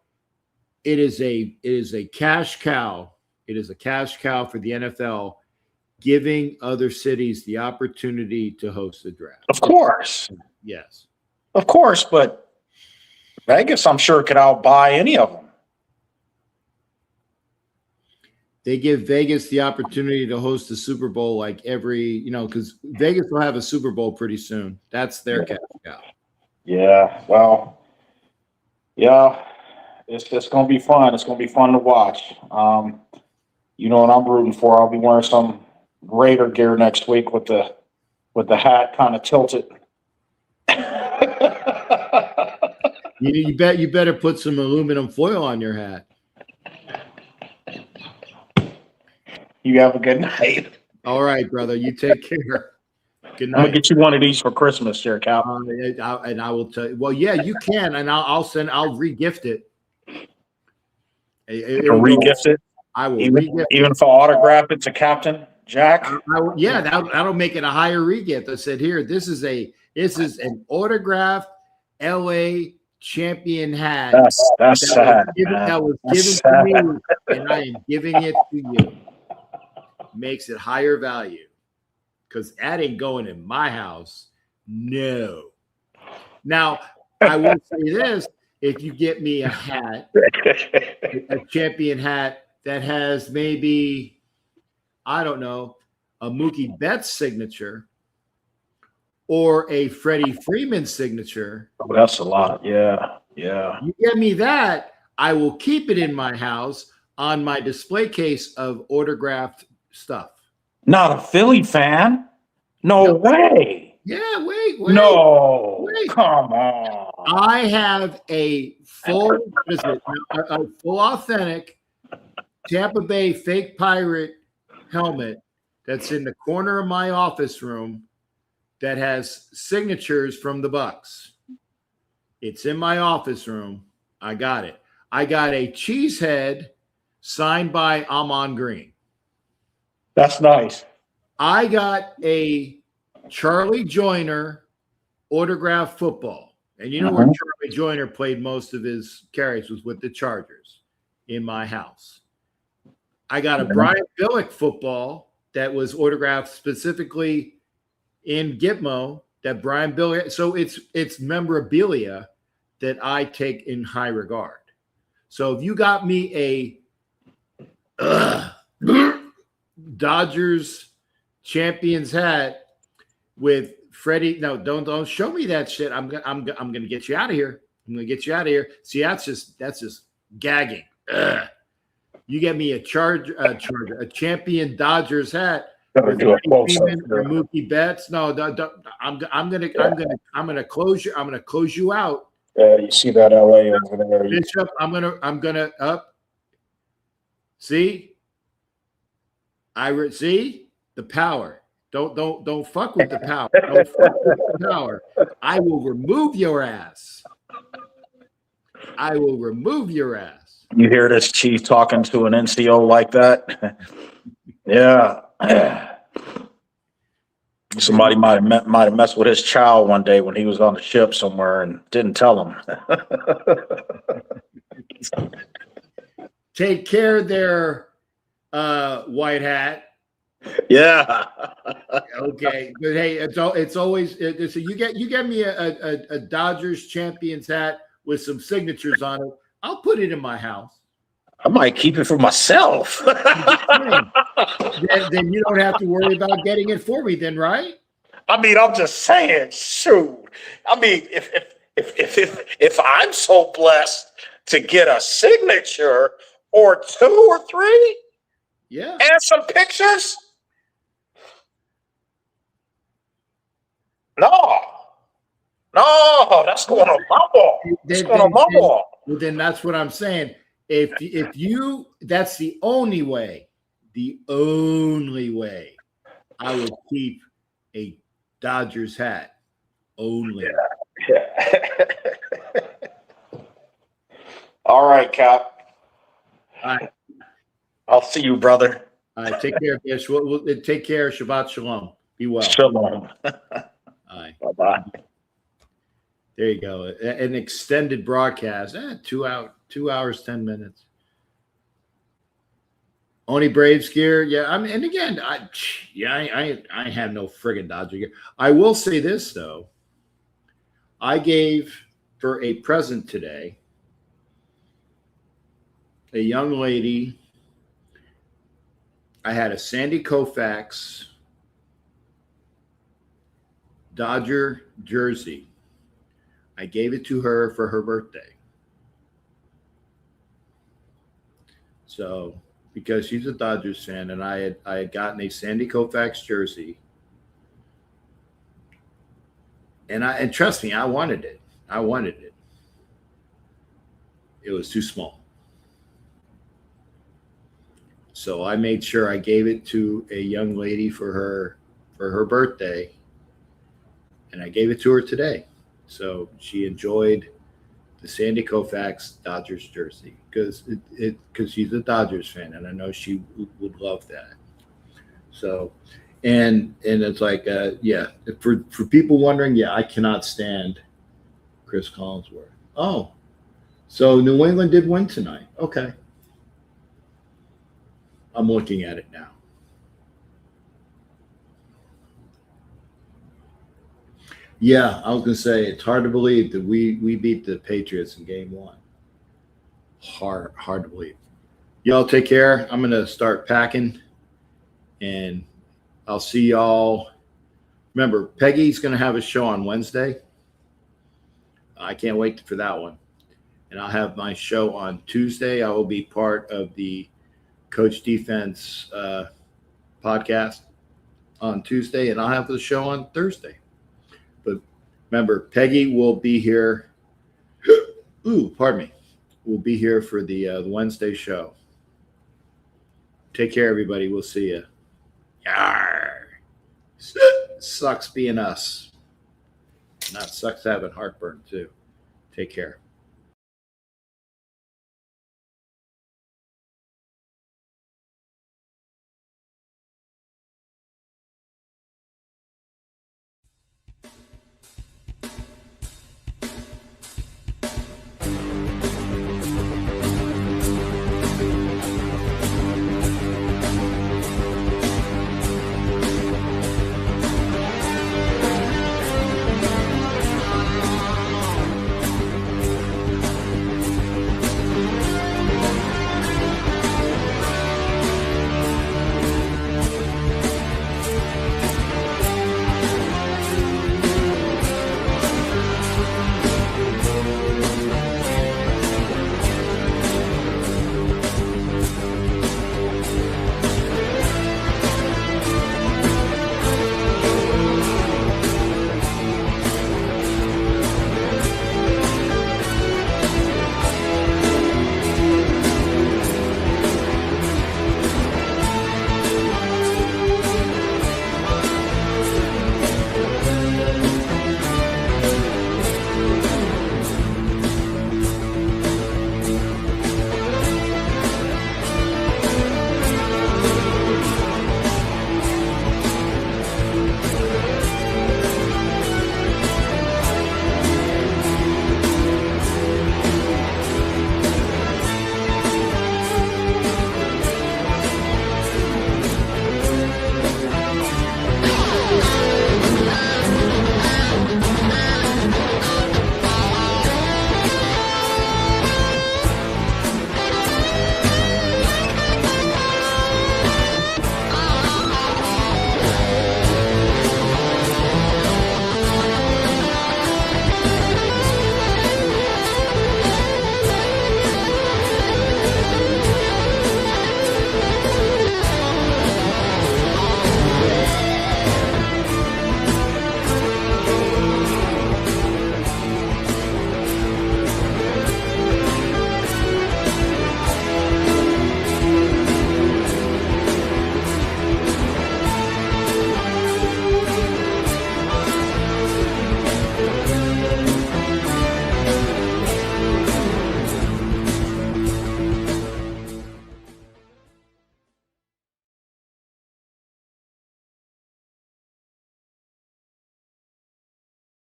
It is a cash cow. It is a cash cow for the NFL, giving other cities the opportunity to host the draft. Of course. Yes. Of course, but Vegas, I'm sure, could outbuy any of them. They give Vegas the opportunity to host the Super Bowl like every, because Vegas will have a Super Bowl pretty soon. That's their cash cow. Yeah, well, yeah, it's going to be fun. It's going to be fun to watch. You know what I'm rooting for? I'll be wearing some Raider gear next week with the hat kind of tilted. You better put some aluminum foil on your hat. You have a good night. All right, brother. You take care. Good night. I'm gonna get you one of these for Christmas, here, Cal. And I will tell you. Well, yeah, you can, and I'll re-gift it. You can re-gift it. I will even if I autograph it to Captain Jack. That'll make it a higher re-gift. I said, here, this is an autographed LA champion hat. That's sad. That was given to me, and I am giving it to you. Makes it higher value because that ain't going in my house. No. Now, I will say this: if you get me a hat, a champion hat that has maybe, I don't know, a Mookie Betts signature or a Freddie Freeman signature. Oh, that's a lot. Yeah. You get me that, I will keep it in my house on my display case of autographed stuff. Not a Philly fan? No way. Yeah, wait. No, come on. I have a full authentic Tampa Bay fake pirate helmet that's in the corner of my office room that has signatures from the Bucks. It's in my office room. I got it. I got a Cheesehead signed by Amon Green. That's nice. I got a Charlie Joyner autographed football. And you know where Charlie Joyner played most of his carries was with the Chargers in my house. I got a Brian Billick football that was autographed specifically in Gitmo that Brian Billick. So it's memorabilia that I take in high regard. So if you got me a Dodgers champions hat with Freddie, no, don't show me that shit. I'm gonna get you out of here. I'm gonna get you out of here. See, that's just gagging. Ugh. You get me a champion Dodgers hat. With Mookie Betts. No, I'm gonna close you. I'm gonna close you out. You see that LA over there? Bishop, I'm gonna up. See, see the power. Don't fuck with the power. Don't fuck with the power. I will remove your ass. I will remove your ass. You hear this chief talking to an NCO like that? Yeah. Somebody might have messed with his child one day when he was on the ship somewhere and didn't tell him. Take care there, white hat. Yeah. Okay, but hey, it's always so you get me a Dodgers champions hat with some signatures on it. I'll put it in my house. I might keep it for myself. then you don't have to worry about getting it for me, then, right? I mean, I'm just saying, shoot. I mean, if I'm so blessed to get a signature or 2 or 3, yeah, and some pictures, no, that's going on my wall. That's going on my wall. Well, then that's what I'm saying. If you, that's the only way I would keep a Dodgers hat. Only. Yeah. All right, Cap. All right. I'll see you, brother. All right. Take care. Yes. We'll take care. Shabbat shalom. Be well. Shalom. All right. Bye-bye. There you go. An extended broadcast. 2 hours, 10 minutes. Only Braves gear. Yeah. I mean, and again, I have no friggin' Dodger gear. I will say this though. I gave for a present today a young lady. I had a Sandy Koufax Dodger jersey. I gave it to her for her birthday. So, because she's a Dodgers fan, and I had gotten a Sandy Koufax jersey, and trust me, I wanted it. It was too small. So I made sure I gave it to a young lady for her birthday, and I gave it to her today. So she enjoyed the Sandy Koufax Dodgers jersey because she's a Dodgers fan, and I know she would love that. So, and it's like, yeah, for people wondering, yeah, I cannot stand Chris Collinsworth. Oh, so New England did win tonight. Okay. I'm looking at it now. Yeah, I was going to say, it's hard to believe that we beat the Patriots in game 1. Hard to believe. Y'all take care. I'm going to start packing, and I'll see y'all. Remember, Peggy's going to have a show on Wednesday. I can't wait for that one. And I'll have my show on Tuesday. I will be part of the Coach Defense podcast on Tuesday, and I'll have the show on Thursday. But remember, Peggy will be here. Pardon me. We'll be here for the Wednesday show. Take care, everybody. We'll see you. Yarr. Sucks being us. Not sucks having heartburn, too. Take care.